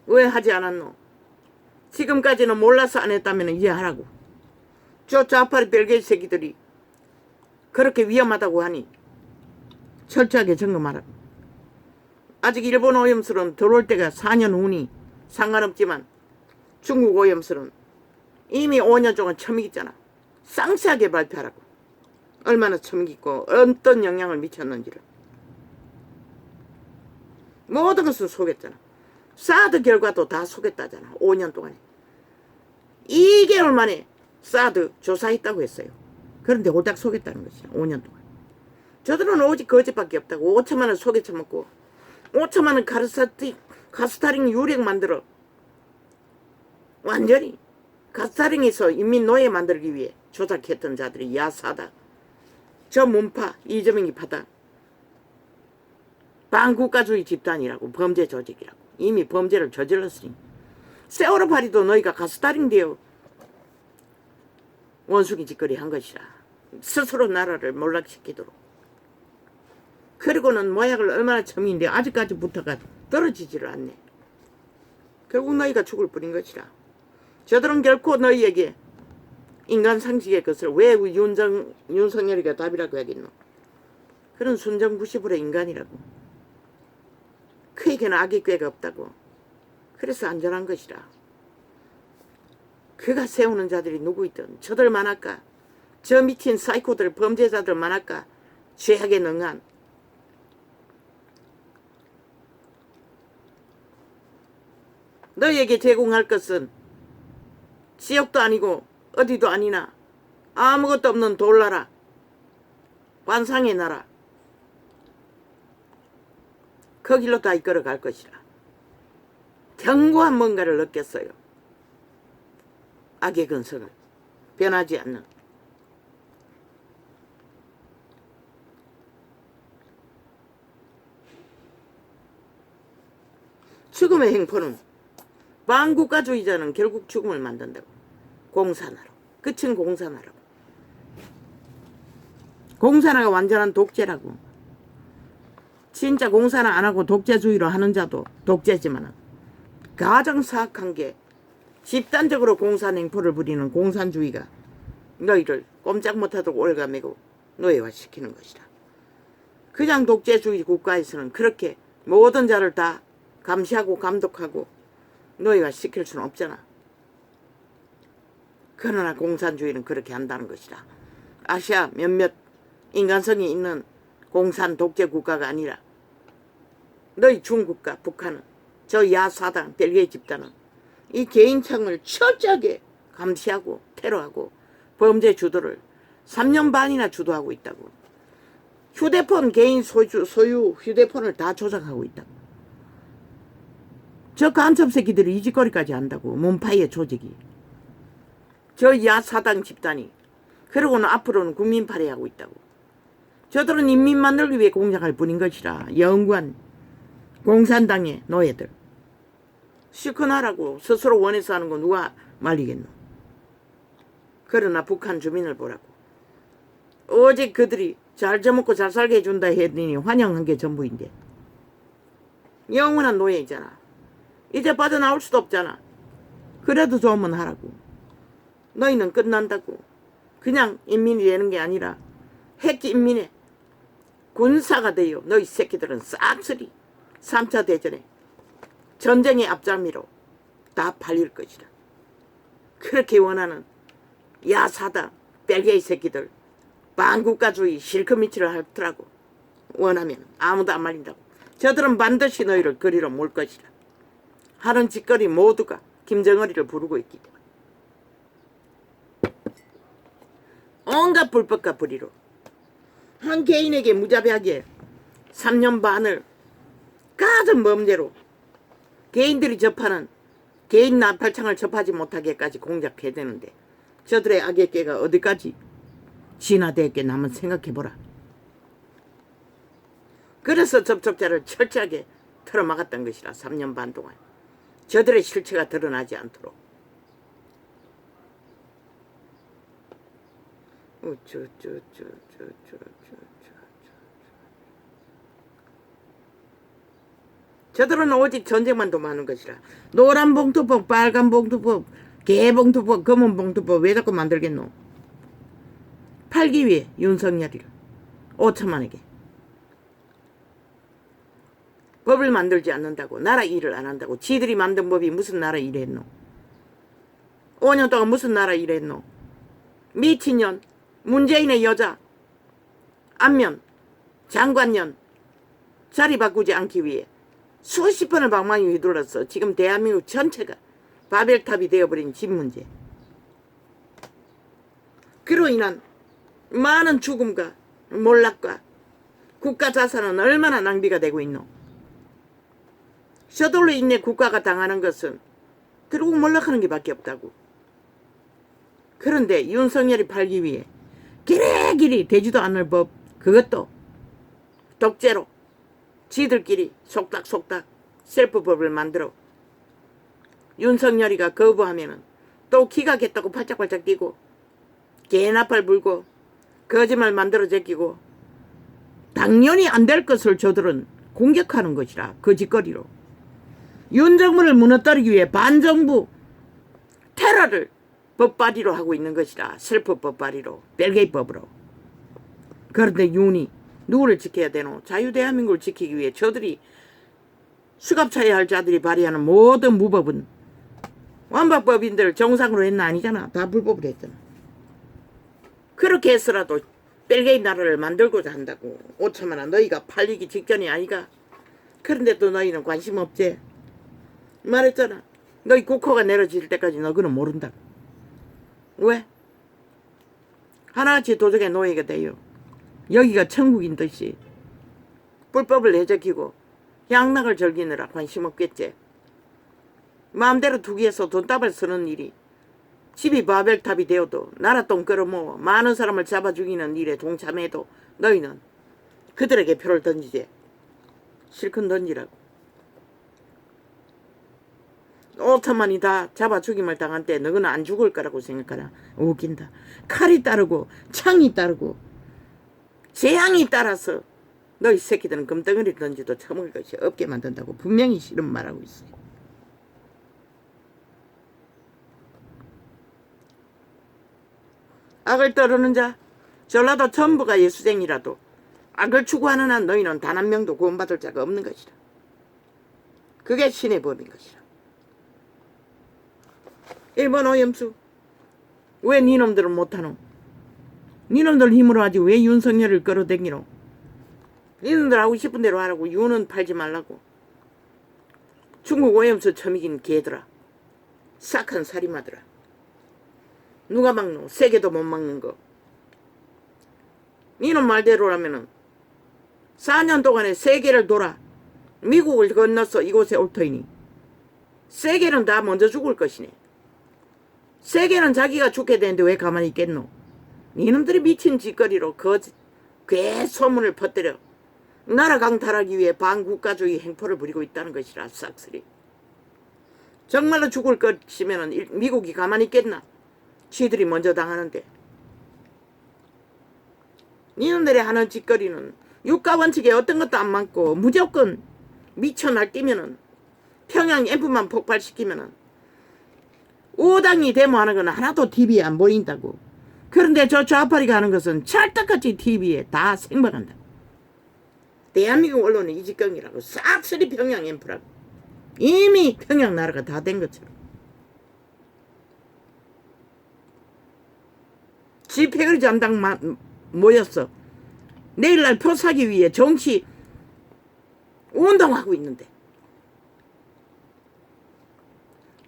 왜 하지 않았노? 지금까지는 몰라서 안 했다면 이해하라고. 저 좌파리 벨게이 새끼들이 그렇게 위험하다고 하니 철저하게 점검하라고. 아직 일본 오염수는 들어올 때가 4년 후니 상관없지만 중국 오염수는 이미 5년 동안 처먹었잖아. 상세하게 발표하라고. 얼마나 처먹고 어떤 영향을 미쳤는지를. 모든 것을 속였잖아. 사드 결과도 다 속였다잖아. 5년 동안에. 2개월 만에 사드 조사했다고 했어요. 그런데 호작 속였다는 것이야. 5년 동안. 저들은 오직 거짓밖에 없다고. 5천만 원 속여 처먹고 5천만 원 가스타링 유력 만들어 완전히 가스타링에서 인민노예 만들기 위해 조작했던 자들이 야사다. 저 문파 이재명이 파다. 반국가주의 집단이라고. 범죄 조직이라고. 이미 범죄를 저질렀으니. 세월호 파리도 너희가 가스타링 되어 원숭이 짓거리 한 것이라. 스스로 나라를 몰락시키도록. 그리고는 모약을 얼마나 처먹인데 아직까지부터가 떨어지지를 않네. 결국 너희가 죽을 뿐인 것이라. 저들은 결코 너희에게 인간 상식의 것을 왜 윤석열이가 답이라고 하겠노. 그런 순정부시불의 인간이라고. 그에게는 악의 꾀가 없다고. 그래서 안전한 것이라. 그가 세우는 자들이 누구이든 저들만 할까? 저 미친 사이코들 범죄자들만 할까? 죄악에 능한. 너희에게 제공할 것은 지역도 아니고 어디도 아니나 아무것도 없는 돌나라, 관상의 나라, 그 길로 다 이끌어 갈 것이라. 견고한 뭔가를 느꼈어요. 악의 근성을 변하지 않는. 죽음의 행포는 반국가주의자는 결국 죽음을 만든다고. 공산화로. 끝은 공산화라고. 공산화가 완전한 독재라고. 진짜 공산화 안 하고 독재주의로 하는 자도 독재지만 가장 사악한 게 집단적으로 공산행포를 부리는 공산주의가 너희를 꼼짝 못하도록 올가매고 노예화시키는 것이다. 그냥 독재주의 국가에서는 그렇게 모든 자를 다 감시하고 감독하고 노예화시킬 수는 없잖아. 그러나 공산주의는 그렇게 한다는 것이다. 아시아 몇몇 인간성이 있는 공산 독재 국가가 아니라 너희 중국과 북한은 저 야사당 벨기에 집단은 이 개인창을 철저하게 감시하고 테러하고 범죄 주도를 3년 반이나 주도하고 있다고. 휴대폰 개인 소유 휴대폰을 다 조작하고 있다고. 저 간첩 새끼들이 이 짓거리까지 한다고. 문파의 조직이. 저 야사당 집단이. 그러고는 앞으로는 국민팔이하고 있다고. 저들은 인민 만들기 위해 공작할 뿐인 것이라. 영구한 공산당의 노예들. 시큰하라고 스스로 원해서 하는 거 누가 말리겠노. 그러나 북한 주민을 보라고. 오직 그들이 잘 져먹고 잘 살게 해준다 했더니 환영한 게 전부인데. 영원한 노예이잖아. 이제 빠져나올 수도 없잖아. 그래도 좋으면 하라고. 너희는 끝난다고. 그냥 인민이 되는 게 아니라 핵인민의 군사가 돼요. 너희 새끼들은 싹쓸이 3차 대전에 전쟁의 앞장미로 다 팔릴 것이다. 그렇게 원하는 야사다 벨기에 새끼들 반국가주의 실컷 미치를 하더라고. 원하면 아무도 안 말린다고. 저들은 반드시 너희를 그리로 몰 것이다. 하는 짓거리 모두가 김정은이를 부르고 있기 때문에. 온갖 불법과 불의로 한 개인에게 무자비하게 3년 반을 가진 범죄로 개인들이 접하는 개인 나팔창을 접하지 못하게까지 공작해대는데 저들의 악의 깨가 어디까지 진화되었게 한번 생각해보라. 그래서 접촉자를 철저하게 틀어막았던 것이라. 3년 반 동안 저들의 실체가 드러나지 않도록. 저들은 오직 전쟁만 도모하는 것이라. 노란 봉투법, 빨간 봉투법, 개봉투법, 검은 봉투법 왜 자꾸 만들겠노? 팔기 위해 윤석열이를 5천만에게 법을 만들지 않는다고. 나라 일을 안 한다고. 지들이 만든 법이 무슨 나라 일을 했노? 5년 동안 무슨 나라 일을 했노? 미친년, 문재인의 여자, 안면, 장관년 자리 바꾸지 않기 위해 수십 번을 방망이 휘둘렀어. 지금 대한민국 전체가 바벨탑이 되어버린 집 문제. 그로 인한 많은 죽음과 몰락과 국가 자산은 얼마나 낭비가 되고 있노. 저돌로 인해 국가가 당하는 것은 결국 몰락하는 게 밖에 없다고. 그런데 윤석열이 팔기 위해 길이길이 되지도 않을 법, 그것도 독재로 지들끼리 속닥속닥 셀프법을 만들어 윤석열이가 거부하면은 또 기각했다고 팔짝팔짝 뛰고 개나팔 불고 거짓말 만들어 제끼고 당연히 안 될 것을 저들은 공격하는 것이라. 거짓거리로 윤정부를 무너뜨리기 위해 반정부 테러를 법발이로 하고 있는 것이라. 셀프 법발이로, 벨기에법으로. 그런데 윤이 누구를 지켜야 되노? 자유대한민국을 지키기 위해 저들이 수갑차야 할 자들이 발휘하는 모든 무법은 완박법인들 정상으로 했나 아니잖아. 다 불법으로 했잖아. 그렇게 해서라도 벨기에 나라를 만들고자 한다고. 5천만 원 너희가 팔리기 직전이 아니가. 그런데도 너희는 관심 없지. 말했잖아. 너희 국호가 내려질 때까지 너희는 모른다고. 왜? 하나같이 도적의 노예가 돼요. 여기가 천국인 듯이 불법을 내적이고 향락을 즐기느라 관심 없겠지. 마음대로 투기해서 돈다발 쓰는 일이 집이 바벨탑이 되어도 나라 돈 끌어모아 많은 사람을 잡아 죽이는 일에 동참해도 너희는 그들에게 표를 던지지. 실컷 던지라고. 5천만이 다 잡아 죽임을 당한 때 너희는 안 죽을 거라고 생각하나. 웃긴다. 칼이 따르고 창이 따르고 재앙이 따라서 너희 새끼들은 금덩어리 던지도 처먹을 것이 없게 만든다고 분명히 싫은 말하고 있어요. 악을 따르는 자 전라도 전부가 예수쟁이라도 악을 추구하는 한 너희는 단 한 명도 구원받을 자가 없는 것이라. 그게 신의 법인 것이라. 일본 오염수 왜 니놈들은 못하노? 니놈들 힘으로 하지 왜 윤석열을 끌어당기노? 니놈들 하고 싶은 대로 하라고. 윤은 팔지 말라고. 중국 오염수 처먹인 개들아. 싹한 살인마들아. 누가 막노? 세계도 못 막는 거. 니놈 말대로라면은 4년 동안에 세계를 돌아 미국을 건너서 이곳에 올 터이니 세계는 다 먼저 죽을 것이네. 세계는 자기가 죽게 되는데 왜 가만히 있겠노? 니놈들이 미친 짓거리로 괴 소문을 퍼뜨려 나라 강탈하기 위해 반국가주의 행포를 부리고 있다는 것이라. 싹쓸이. 정말로 죽을 것이면 미국이 가만히 있겠나? 쥐들이 먼저 당하는데. 니놈들이 하는 짓거리는 유가원칙에 어떤 것도 안 맞고 무조건 미쳐 날뛰면은 평양 F만 폭발시키면은 5당이 데모하는 건 하나도 TV에 안 보인다고. 그런데 저 좌파리가 하는 것은 찰떡같이 TV에 다 생방한다. 대한민국 언론은 이 짓거리라고. 싹쓸이 평양 앰프라고. 이미 평양 나라가 다 된 것처럼. 집회거리 잔당 모였어. 내일날 표 사기 위해 정치 운동하고 있는데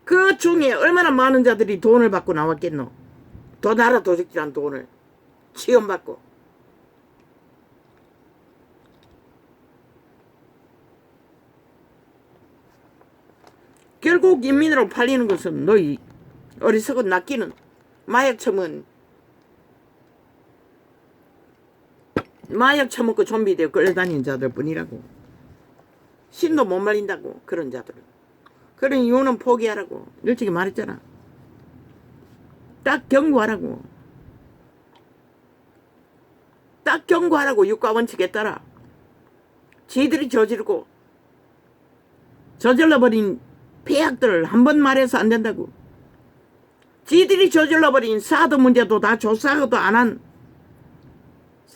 그 중에 얼마나 많은 자들이 돈을 받고 나왔겠노? 더 나라 도적질한 돈을 지원받고. 결국 인민으로 팔리는 것은 너희 어리석은 낚이는 마약 처먹고 좀비 되어 끌려다니는 자들 뿐이라고. 신도 못 말린다고. 그런 자들은. 그런 이유는 포기하라고. 일찍이 말했잖아. 딱 경고하라고. 딱 경고하라고. 육가원칙에 따라. 지들이 저질러버린 폐악들을 한 번 말해서 안 된다고. 지들이 저질러버린 사드 문제도 다 조사하고도 안 한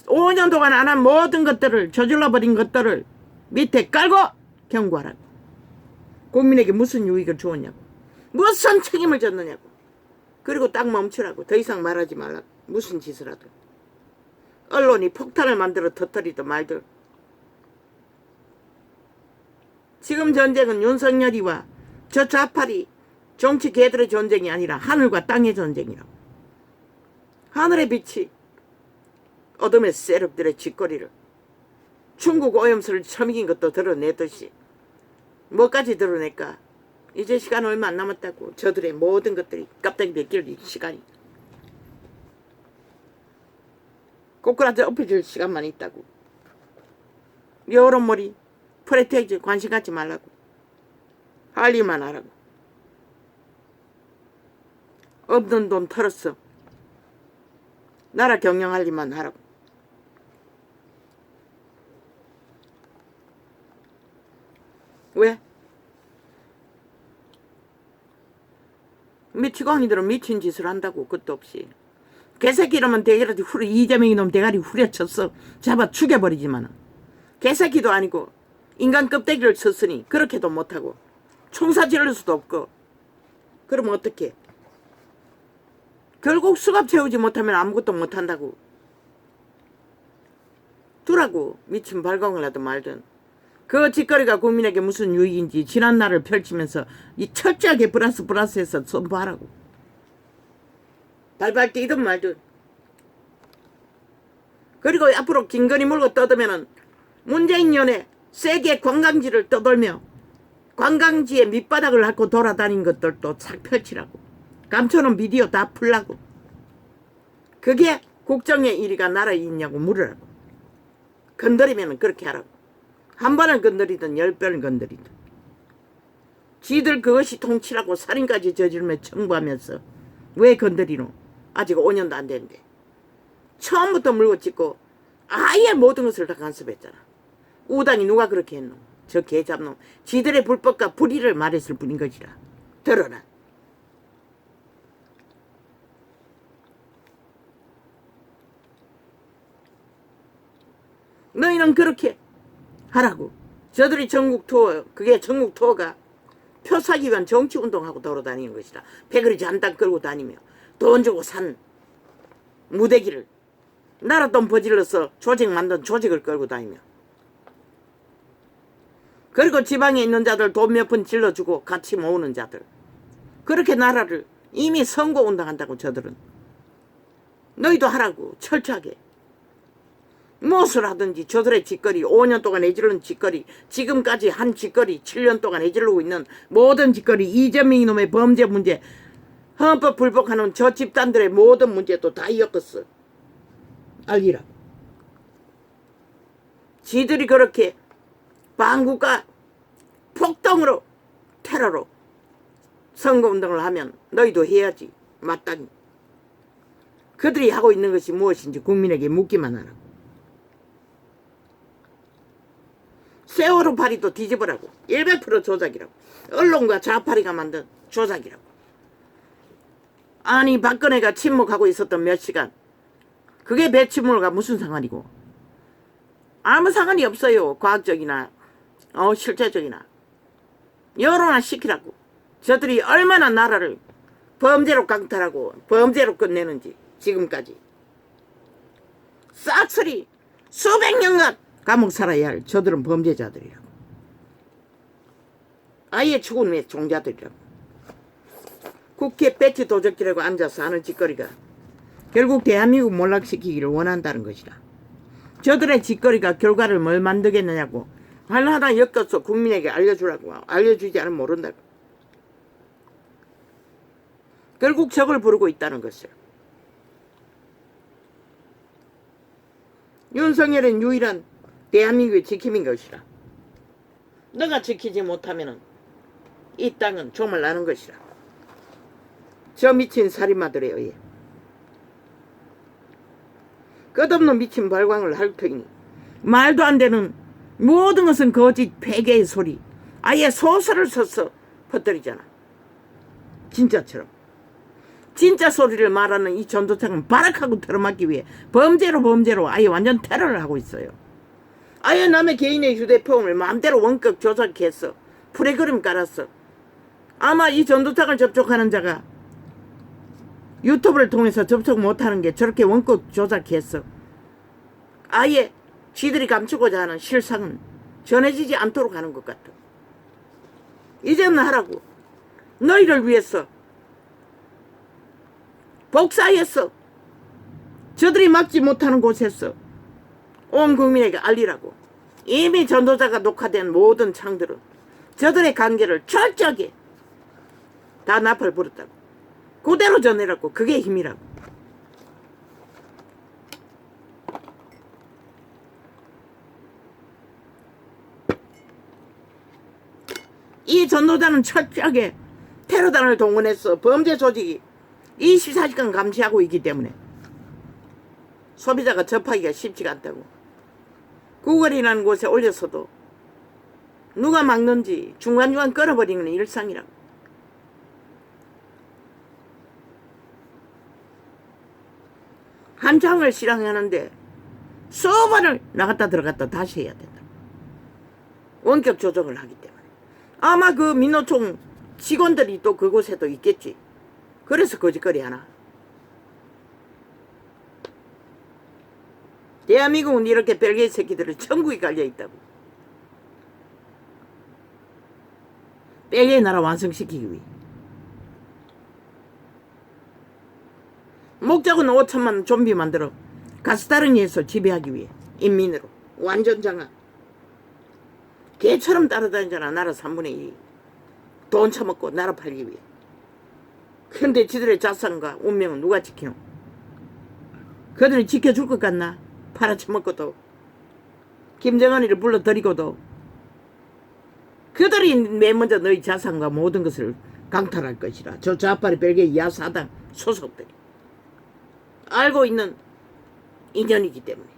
5년 동안 안 한 모든 것들을 저질러버린 것들을 밑에 깔고 경고하라고. 국민에게 무슨 유익을 주었냐고. 무슨 책임을 졌느냐고. 그리고 딱 멈추라고. 더 이상 말하지 말라고. 무슨 짓을 하든. 언론이 폭탄을 만들어 터뜨리든 말든. 지금 전쟁은 윤석열이와 저 좌파리 정치 개들의 전쟁이 아니라 하늘과 땅의 전쟁이라고. 하늘의 빛이 어둠의 세력들의 짓거리를 중국 오염수를 처먹인 것도 드러내듯이 뭐까지 드러낼까? 이제 시간 얼마 안 남았다고. 저들의 모든 것들이 깜짝이 벗길 시간이. 꼬꾸라져 엎어질 시간만 있다고. 여론머리 프레테이즈 관심 갖지 말라고. 할 일만 하라고. 없는 돈 털었어. 나라 경영할 일만 하라고. 왜? 미치광이들은 미친 짓을 한다고. 끝도 없이. 개새끼 이러면 대가리 이재명이 놈 대가리 후려쳤어. 잡아 죽여버리지만은. 개새끼도 아니고 인간 껍데기를 썼으니 그렇게도 못하고 총사 지를 수도 없고 그러면 어떡해? 결국 수갑 채우지 못하면 아무것도 못한다고. 두라고. 미친 발광을 하든 말든. 그 짓거리가 국민에게 무슨 유익인지 지난 날을 펼치면서 이 철저하게 플러스해서 선포하라고. 발발 뛰든 말든. 그리고 앞으로 긴거리 물고 떠들면은 문재인 연에 세계 관광지를 떠돌며 관광지의 밑바닥을 핥고 돌아다닌 것들도 착 펼치라고. 감춰놓은 비디오 다 풀라고. 그게 국정의 일위가 나라에 있냐고 물으라고. 건드리면 그렇게 하라고. 한 번을 건드리든 10번을 건드리든. 지들 그것이 통치라고 살인까지 저지르며 청구하면서 왜 건드리노? 아직 5년도 안 됐는데. 처음부터 물고 찍고 아예 모든 것을 다 간섭했잖아. 우당이 누가 그렇게 했노? 저 개잡놈. 지들의 불법과 불의를 말했을 뿐인 것이라. 들어라. 너희는 그렇게 하라고. 저들이 전국 투어, 그게 전국 투어가 표 사기 위한 정치운동하고 돌아다니는 것이라. 패거리 잔당 끌고 다니며 돈 주고 산 무대기를 나라 돈 버질러서 조직 만든 조직을 끌고 다니며, 그리고 지방에 있는 자들 돈 몇 푼 질러주고 같이 모으는 자들, 그렇게 나라를 이미 선거운동한다고. 저들은 너희도 하라고. 철저하게 무엇을 하든지 저들의 짓거리, 5년 동안 해지르는 짓거리, 지금까지 한 짓거리, 7년 동안 해지르고 있는 모든 짓거리, 이재명 이놈의 범죄 문제, 헌법 불복하는 저 집단들의 모든 문제도 다 엮었어. 알기라. 지들이 그렇게 반국가 폭동으로 테러로 선거운동을 하면 너희도 해야지. 마땅히. 그들이 하고 있는 것이 무엇인지 국민에게 묻기만 하라고. 세월호 파리도 뒤집으라고. 100% 조작이라고. 언론과 좌파리가 만든 조작이라고. 아니 박근혜가 침묵하고 있었던 몇 시간, 그게 배치물과 무슨 상관이고. 아무 상관이 없어요. 과학적이나 실제적이나. 여론화 시키라고. 저들이 얼마나 나라를 범죄로 강탈하고 범죄로 끝내는지 지금까지. 싹쓸이 수백 년간 감옥 살아야 할 저들은 범죄자들이라고. 아예 죽음의 종자들이라고. 국회 배치 도적질하고 앉아서 하는 짓거리가 결국 대한민국 몰락시키기를 원한다는 것이다. 저들의 짓거리가 결과를 뭘 만들겠느냐고 하나하나 엮어서 국민에게 알려주라고. 알려주지 않으면 모른다고. 결국 적을 부르고 있다는 것을. 윤석열은 유일한 대한민국의 지킴인 것이라. 너가 지키지 못하면 이 땅은 종말 나는 것이라. 저 미친 살인마들에 의해. 끝없는 미친 발광을 할 터이니 말도 안 되는 모든 것은 거짓 폐괴의 소리. 아예 소설을 써서 퍼뜨리잖아. 진짜처럼. 진짜 소리를 말하는 이 전도창은 발악하고 틀어막기 위해 범죄로 아예 완전 테러를 하고 있어요. 아예 남의 개인의 휴대폰을 마음대로 원격 조작했어. 프로그램 깔았어. 아마 이 전도창을 접촉하는 자가 유튜브를 통해서 접촉 못하는 게 저렇게 원격 조작했어. 아예 지들이 감추고자 하는 실상은 전해지지 않도록 하는 것 같아. 이제는 하라고. 너희를 위해서 복사했어. 저들이 막지 못하는 곳에서 온 국민에게 알리라고. 이미 전도자가 녹화된 모든 창들은 저들의 관계를 철저하게 다 나팔 불었다고. 그대로 전해라고. 그게 힘이라고. 이 전도자는 철저하게 테러단을 동원해서 범죄 조직이 24시간 감시하고 있기 때문에 소비자가 접하기가 쉽지가 않다고. 구글이라는 곳에 올렸어도 누가 막는지 중간중간 끊어버리는 일상이라고. 한 장을 실행하는데 수번을 나갔다 들어갔다 다시 해야 된다. 원격 조정을 하기 때문에. 아마 그 민노총 직원들이 또 그곳에도 있겠지. 그래서 거짓거리 하나. 대한민국은 이렇게 벨기에 새끼들은 천국이 깔려있다고. 벨기에 나라 완성시키기 위해. 목적은 5천만 좀비 만들어 가스다랭이에서 지배하기 위해. 인민으로. 완전 장악. 개처럼 따라다니잖아. 나라 3분의 2. 돈 처먹고 나라 팔기 위해. 근데 지들의 자산과 운명은 누가 지키노? 그들이 지켜줄 것 같나? 팔아쳐먹고도 김정은이를 불러들이고도 그들이 맨 먼저 너희 자산과 모든 것을 강탈할 것이라. 저 좌빨이 벨기에 야사당 소속들이 알고 있는 인연이기 때문에.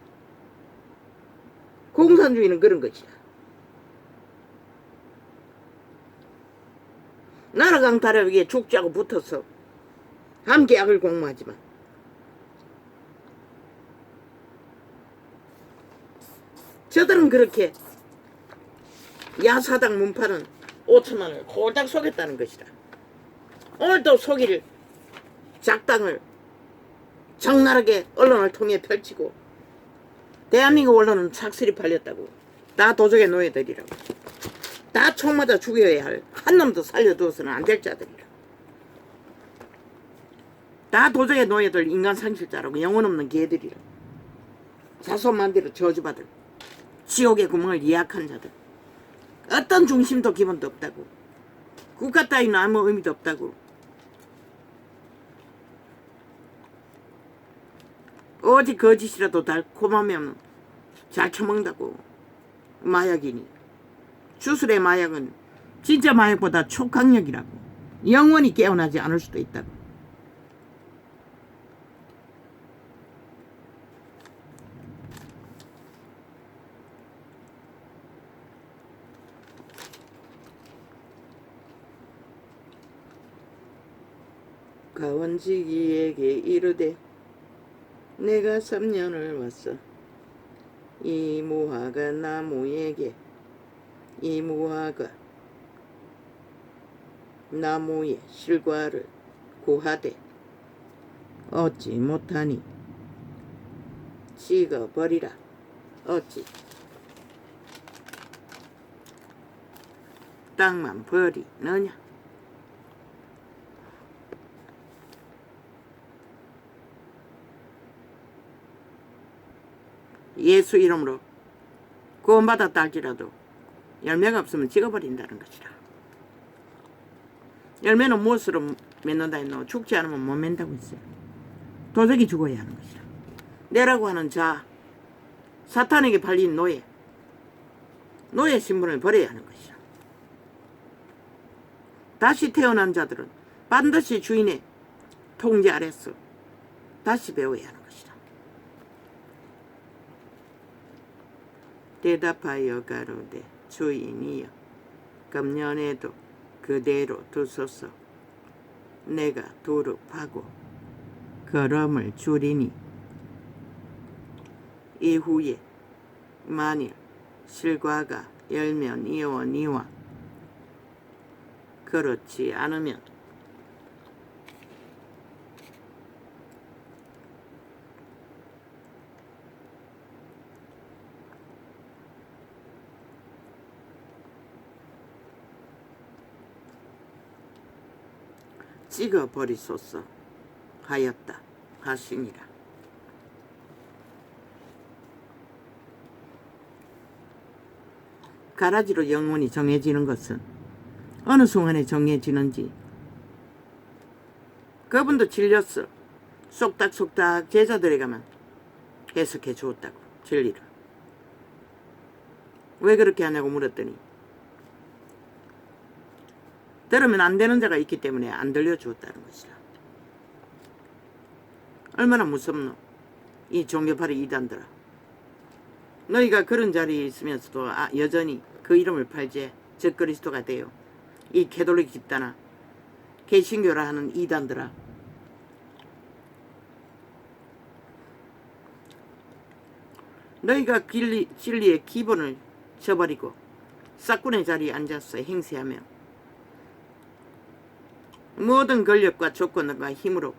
공산주의는 그런 것이야. 나라 강탈을 위해 죽자고 붙어서 함께 악을 공모하지만 저들은 그렇게 야사당 문파는 5천만을 홀딱 속였다는 것이다. 오늘도 속일 작당을 적나라하게 언론을 통해 펼치고 대한민국 언론은 착실히 팔렸다고. 다 도적의 노예들이라고. 다 총 맞아 죽여야 할 한 놈도 살려두어서는 안 될 자들이라. 다 도적의 노예들, 인간 상실자라고. 영혼 없는 개들이라. 자손만대로 저주받을 지옥의 구멍을 예약한 자들. 어떤 중심도 기본도 없다고. 국가 따위는 아무 의미도 없다고. 오직 거짓이라도 달콤하면 잘 처먹는다고. 마약이니. 주술의 마약은 진짜 마약보다 초강력이라고. 영원히 깨어나지 않을 수도 있다고. 가원지기에게 이르되 내가 3년을 왔어. 이 무화과 나무에게 이 무화과 나무의 실과를 구하되 얻지 못하니 찍어버리라. 어찌 땅만 버리느냐. 예수 이름으로 구원받았다 할지라도 열매가 없으면 찍어버린다는 것이라. 열매는 무엇으로 맺는다 했노? 죽지 않으면 못 맺는다고 했어요. 도적이 죽어야 하는 것이라. 내라고 하는 자, 사탄에게 팔린 노예, 노예 신분을 버려야 하는 것이라. 다시 태어난 자들은 반드시 주인의 통제 아래서 다시 배워야 하는 것이라. 대답하여 가로되 주인이여 금년에도 그대로 두소서. 내가 두루 파고 걸음을 줄이니 이후에 만일 실과가 열면 이오니와 그렇지 않으면 찍어버리소서 하였다 하시니라. 가라지로 영혼이 정해지는 것은 어느 순간에 정해지는지 그분도 질렸어. 쏙닥쏙닥 제자들에게만 해석해 주었다고. 진리를. 왜 그렇게 하냐고 물었더니 들으면 안 되는 자가 있기 때문에 안 들려주었다는 것이라. 얼마나 무섭노 이 종교파리 이단들아. 너희가 그런 자리에 있으면서도 여전히 그 이름을 팔지 적그리스도가 되어 이 캐톨릭 집단아, 개신교라 하는 이단들아. 너희가 진리의 기본을 저버리고 싹군의 자리에 앉았어 행세하며 모든 권력과 조건과 힘으로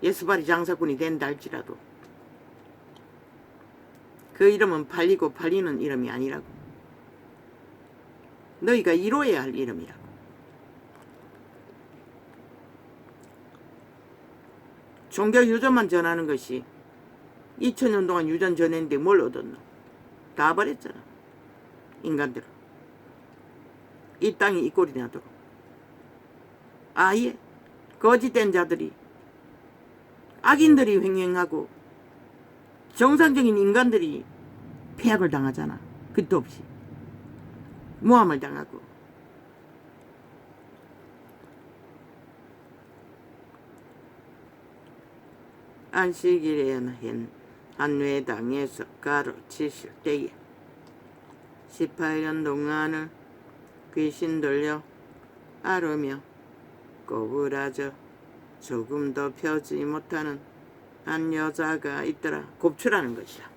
예수발이 장사꾼이 된다 할지라도 그 이름은 팔리고 팔리는 이름이 아니라고. 너희가 이루어야 할 이름이라고. 종교 유전만 전하는 것이 2000년 동안 유전 전했는데 뭘 얻었노? 다 버렸잖아. 인간들은. 이 땅이 이 꼴이 나도록. 아예 거짓된 자들이 악인들이 횡행하고 정상적인 인간들이 폐악을 당하잖아. 끝도 없이. 모함을 당하고. 안식일에는 한회당에서 가르치실 때에 18년 동안을 귀신 들려 앓으며 꼬부라져 조금 더 펴지 못하는 한 여자가 있더라. 곱추라는 것이야.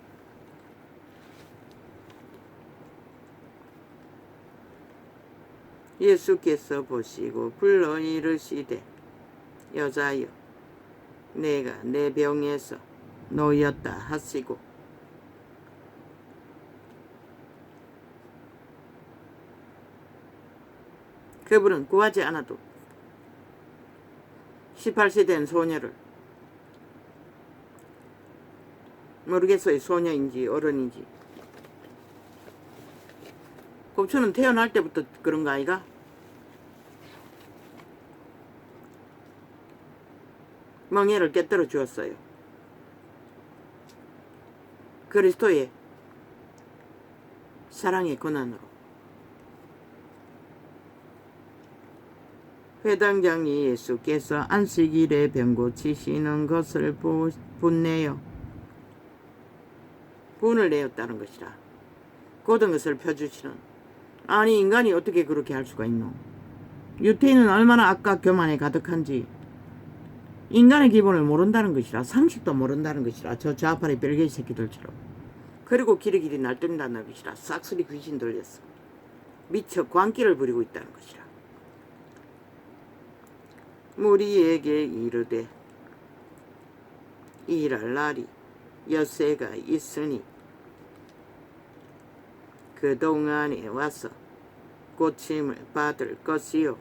예수께서 보시고 불러 이르시되 여자여 내가 내 병에서 놓였다 하시고 그분은 구하지 않아도 18세 된 소녀를 모르겠어요. 소녀인지 어른인지. 곱추는 태어날 때부터 그런 거 아이가? 멍에를 깨뜨려 주었어요. 그리스도의 사랑의 권한으로. 회당장이 예수께서 안식일에 병 고치시는 것을 분내어 분을 내었다는 것이라. 고든 것을 펴주시는. 아니 인간이 어떻게 그렇게 할 수가 있노? 유태인은 얼마나 악과 교만에 가득한지 인간의 기본을 모른다는 것이라. 상식도 모른다는 것이라. 저 좌파리 벨기에 새끼들처럼. 그리고 길이길이 날뜬다는 것이라. 싹쓸이 귀신 들렸어. 미처 광기를 부리고 있다는 것이라. 무리에게 이르되 일할 날이 엿새가 있으니 그동안에 와서 고침을 받을 것이요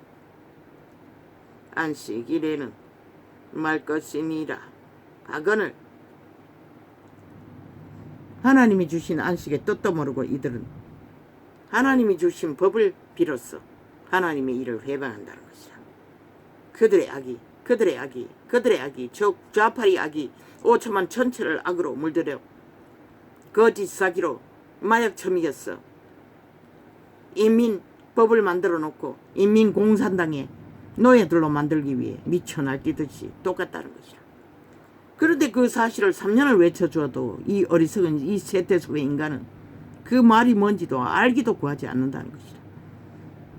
안식일에는 말 것이니라 하거늘. 하나님이 주신 안식의 뜻도 모르고 이들은 하나님이 주신 법을 빌어서 하나님의 일을 회방한다는 것이라. 그들의 악이 그들의 악이 그들의 악이 좌파리 악이 5천만 전체를 악으로 물들여 거짓 사기로 마약 처먹였어. 인민법을 만들어 놓고 인민공산당에 노예들로 만들기 위해 미쳐 날뛰듯이 똑같다는 것이라. 그런데 그 사실을 3년을 외쳐주어도 이 어리석은 이 세태속의 인간은 그 말이 뭔지도 알기도 구하지 않는다는 것이라.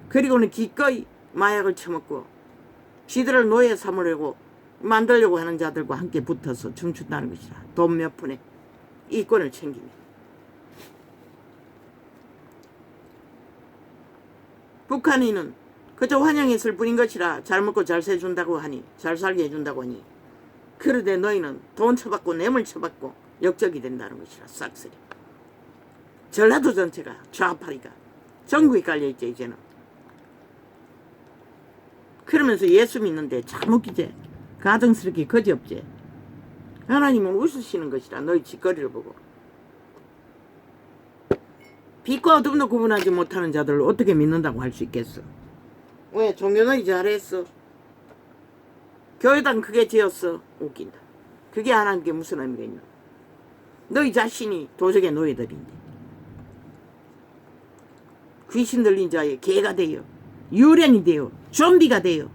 그리고는 기꺼이 마약을 처먹고 지들을 노예 삼으려고 만들려고 하는 자들과 함께 붙어서 춤춘다는 것이라. 돈 몇 푼에 이권을 챙기며. 북한인은 그저 환영했을 뿐인 것이라. 잘 먹고 잘 세준다고 하니 잘 살게 해준다고 하니 그러되 너희는 돈 쳐받고 뇌물 쳐받고 역적이 된다는 것이라. 싹쓸이. 전라도 전체가 좌파리가 전국에 깔려있지 이제는. 그러면서 예수 믿는데 참 웃기지. 가증스럽게 거지없지. 하나님은 웃으시는 것이라. 너희 짓거리를 보고. 빛과 어둠도 구분하지 못하는 자들을 어떻게 믿는다고 할 수 있겠어. 왜? 종교너희 잘했어. 교회당 크게 지었어. 웃긴다. 그게 하나님께 무슨 의미가 있나. 너희 자신이 도적의 노예들인데. 귀신 들린 자의 개가 되어 유령이 되어 좀비가 되어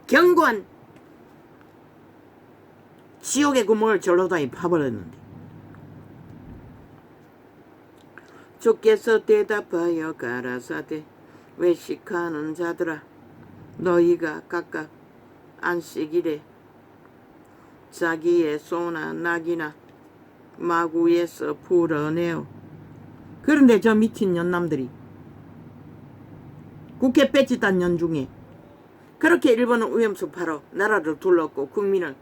견고한 지옥의 구멍을 절로다이 파버렸는데 주께서 대답하여 가라사대 외식하는 자들아 너희가 각각 안식일에 자기의 소나 낙이나 마구에서 풀어내어. 그런데 저 미친 년남들이 국회 배지 딴 연중에 그렇게 일본은 오염수 팔아 나라를 둘렀고 국민을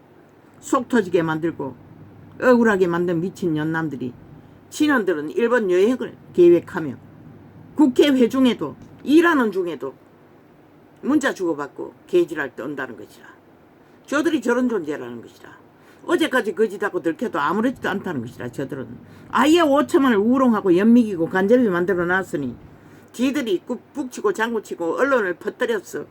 속 터지게 만들고 억울하게 만든 미친 연남들이 친원들은 일본 여행을 계획하며 국회 회중에도 일하는 중에도 문자 주고받고 개지랄 떤다는 것이라. 저들이 저런 존재라는 것이라. 어제까지 거짓하고 들켜도 아무렇지도 않다는 것이라. 저들은 아예 5천만을 우롱하고 연미기고 간접히 만들어 놨으니 지들이 북치고 장구치고 언론을 퍼뜨렸어.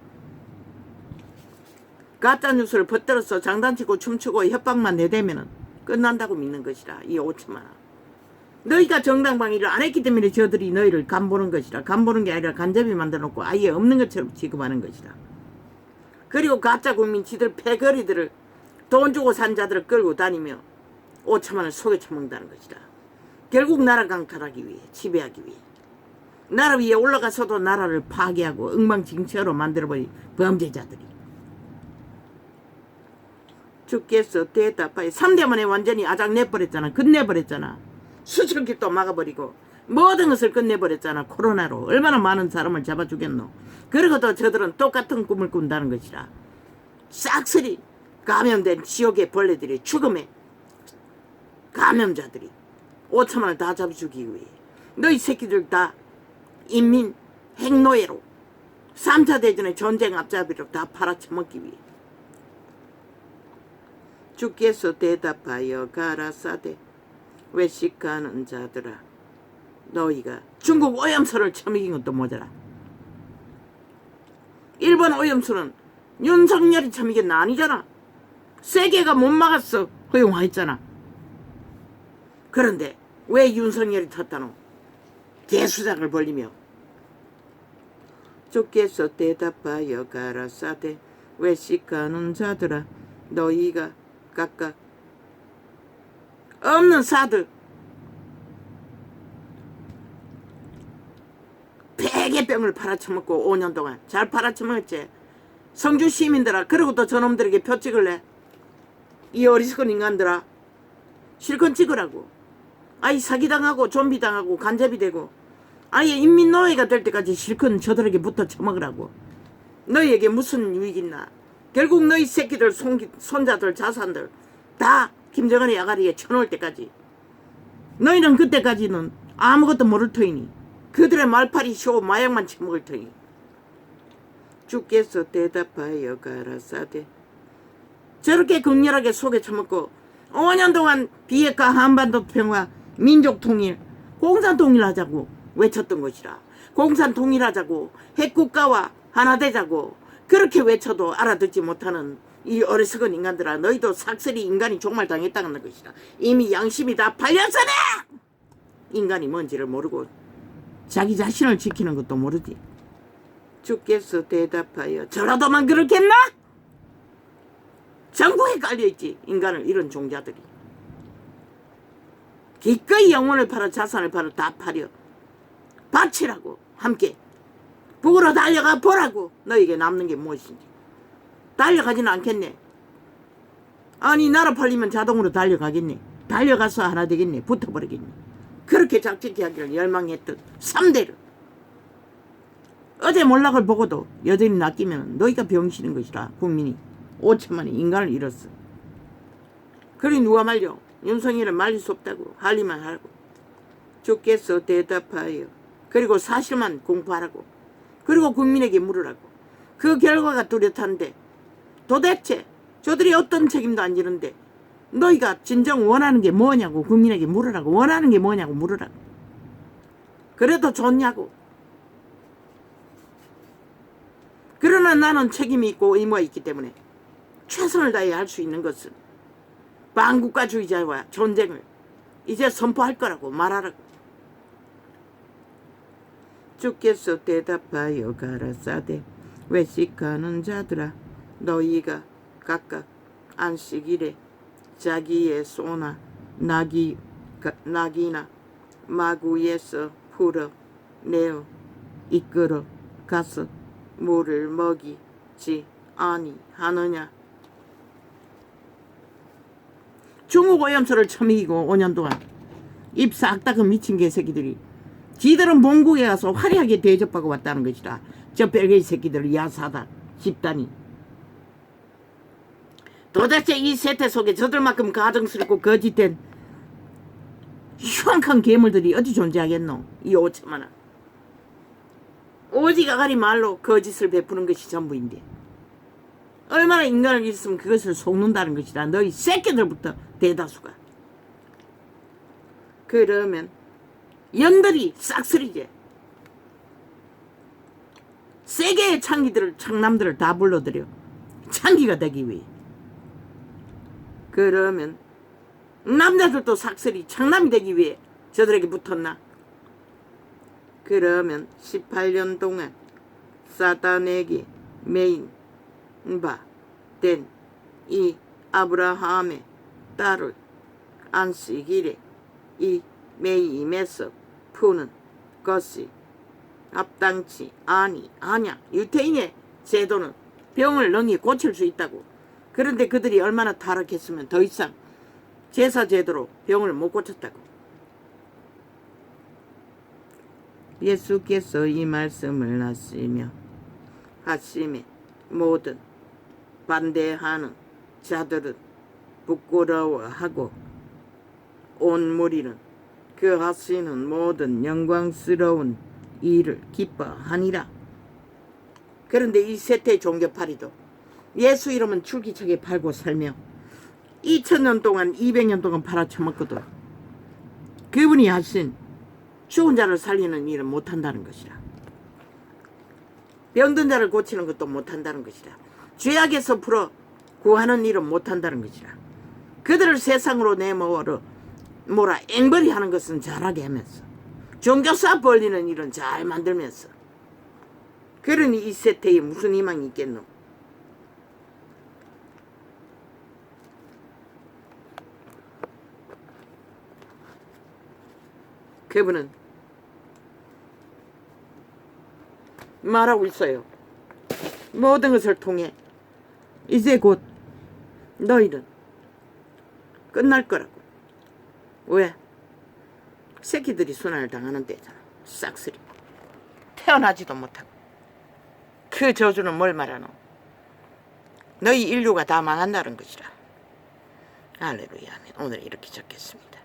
가짜뉴스를 퍼뜨려서 장단치고 춤추고 협박만 내대면 끝난다고 믿는 것이라. 이 5천만. 너희가 정당방위를 안 했기 때문에 저들이 너희를 간보는 것이라. 간보는 게 아니라 간접히 만들어놓고 아예 없는 것처럼 취급하는 것이라. 그리고 가짜 국민 지들 패거리들을 돈 주고 산 자들을 끌고 다니며 5천만을 속에 처먹는다는 것이라. 결국 나라 강탈하기 위해, 지배하기 위해, 나라 위에 올라가서도 나라를 파괴하고 엉망진창으로 만들어버린 범죄자들이. 주께서 대답하여 3대만에 완전히 아작 내버렸잖아. 끝내버렸잖아. 수출길도 막아버리고 모든 것을 끝내버렸잖아. 코로나로 얼마나 많은 사람을 잡아주겠노. 그러고도 저들은 똑같은 꿈을 꾼다는 것이라. 싹쓸이 감염된 지옥의 벌레들이, 죽음의 감염자들이 5천만을 다 잡아주기 위해 너희 새끼들 다 인민 핵노예로 3차 대전의 전쟁 앞잡이로 다 팔아쳐먹기 위해. 주께서 대답하여 가라사대 외식하는 자들아, 너희가 중국 오염수를 처먹인 것도 모자라. 일본 오염수는 윤석열이 처먹인 거 아니잖아. 세계가 못 막았어. 허용하였잖아. 그런데 왜 윤석열이 텄다노? 개수작을 벌리며. 주께서 대답하여 가라사대 외식하는 자들아, 너희가 각각 없는 사들 100의 병을 팔아쳐먹고 5년 동안 잘 팔아쳐먹었지. 성주 시민들아, 그러고 또 저놈들에게 표 찍을래? 이 어리석은 인간들아, 실컷 찍으라고. 아이 사기당하고 좀비당하고 간접이 되고 아예 인민노예가 될 때까지 실컷 저들에게 붙어 쳐먹으라고. 너희에게 무슨 유익 있나? 결국 너희 새끼들 손자들 자산들 다 김정은의 야가리에 쳐놓을 때까지 너희는 그때까지는 아무것도 모를 터이니 그들의 말파리 쇼 마약만 처먹을 터이니. 주께서 대답하여 가라사대 저렇게 극렬하게 속에 처먹고 5년 동안 비핵화 한반도 평화 민족 통일 공산 통일하자고 외쳤던 것이라. 공산 통일하자고 핵국가와 하나 되자고 그렇게 외쳐도 알아듣지 못하는 이 어리석은 인간들아, 너희도 삭슬이 인간이 종말 당했다는 것이다. 이미 양심이 다 팔렸으네. 인간이 뭔지를 모르고 자기 자신을 지키는 것도 모르지. 주께서 대답하여 저라도만 그렇겠나? 전국에 깔려있지. 인간을 이런 종자들이 기꺼이 영혼을 팔아 자산을 팔아 다 팔려 바치라고 함께 북으로 달려가 보라고. 너에게 남는 게 무엇인지. 달려가지는 않겠네. 아니 나라 팔리면 자동으로 달려가겠네. 달려가서 하나 되겠네. 붙어버리겠네. 그렇게 작짓기 하기를 열망했던 3대를 어제 몰락을 보고도 여전히 낚이면 너희가 병신인 것이라. 국민이 5천만의 인간을 잃었어. 그러니 누가 말려? 윤석열을 말릴 수 없다고. 할 일만 하라고. 주께서 대답하여 그리고 사실만 공부하라고. 그리고 국민에게 물으라고. 그 결과가 뚜렷한데 도대체 저들이 어떤 책임도 안 지는데 너희가 진정 원하는 게 뭐냐고 국민에게 물으라고. 원하는 게 뭐냐고 물으라고. 그래도 좋냐고. 그러나 나는 책임이 있고 의무가 있기 때문에 최선을 다해 할 수 있는 것은 반국가주의자와 전쟁을 이제 선포할 거라고 말하라고. 주께서 대답하여 가라사대 외식하는 자들아, 너희가 각각 안식일에 자기의 소나 나귀나 마구에서 풀어 내어 이끌어 가서 물을 먹이지 아니하느냐. 중국 오염수를 처먹이고 5년 동안 입 싹 닦은 미친 개새끼들이 지들은 본국에 가서 화려하게 대접받고 왔다는 것이다. 저 벨게이 새끼들 야사다 집단이. 도대체 이 세태 속에 저들만큼 가증스럽고 거짓된 흉악한 괴물들이 어디 존재하겠노? 이 5천만원. 오직 아가리 말로 거짓을 베푸는 것이 전부인데 얼마나 인간을 있으면 그것을 속는다는 것이다. 너희 새끼들부터 대다수가. 그러면 연들이 싹쓸이제. 세계의 창남들을 다 불러들여 창기가 되기 위해. 그러면 남자들도 싹쓸이 창남이 되기 위해 저들에게 붙었나? 그러면 18년 동안 사탄에게 메인 바 된 이 아브라함의 딸을 안식일에 이 매임에서 푸는 것이 합당치 아니하냐. 유태인의 제도는 병을 능히 고칠 수 있다고. 그런데 그들이 얼마나 타락했으면 더 이상 제사 제도로 병을 못 고쳤다고. 예수께서 이 말씀을 하시며 모든 반대하는 자들은 부끄러워하고 온 무리는 그 하시는 모든 영광스러운 일을 기뻐하니라. 그런데 이 세태 종교파리도 예수 이름은 줄기차게 팔고 살며 2000년 동안 200년 동안 팔아쳐먹거든. 그분이 하신 죽은 자를 살리는 일은 못한다는 것이라. 병든 자를 고치는 것도 못한다는 것이라. 죄악에서 풀어 구하는 일은 못한다는 것이라. 그들을 세상으로 내모으러 뭐라 앵벌이 하는 것은 잘하게 하면서 종교사 벌리는 일은 잘 만들면서. 그러니 이 세태에 무슨 희망이 있겠노? 그분은 말하고 있어요. 모든 것을 통해 이제 곧 너희는 끝날 거라고. 왜? 새끼들이 순환을 당하는 때잖아. 싹쓸이 태어나지도 못하고. 그 저주는 뭘 말하노? 너희 인류가 다 망한다는 것이라. 할렐루야. 오늘 이렇게 적겠습니다.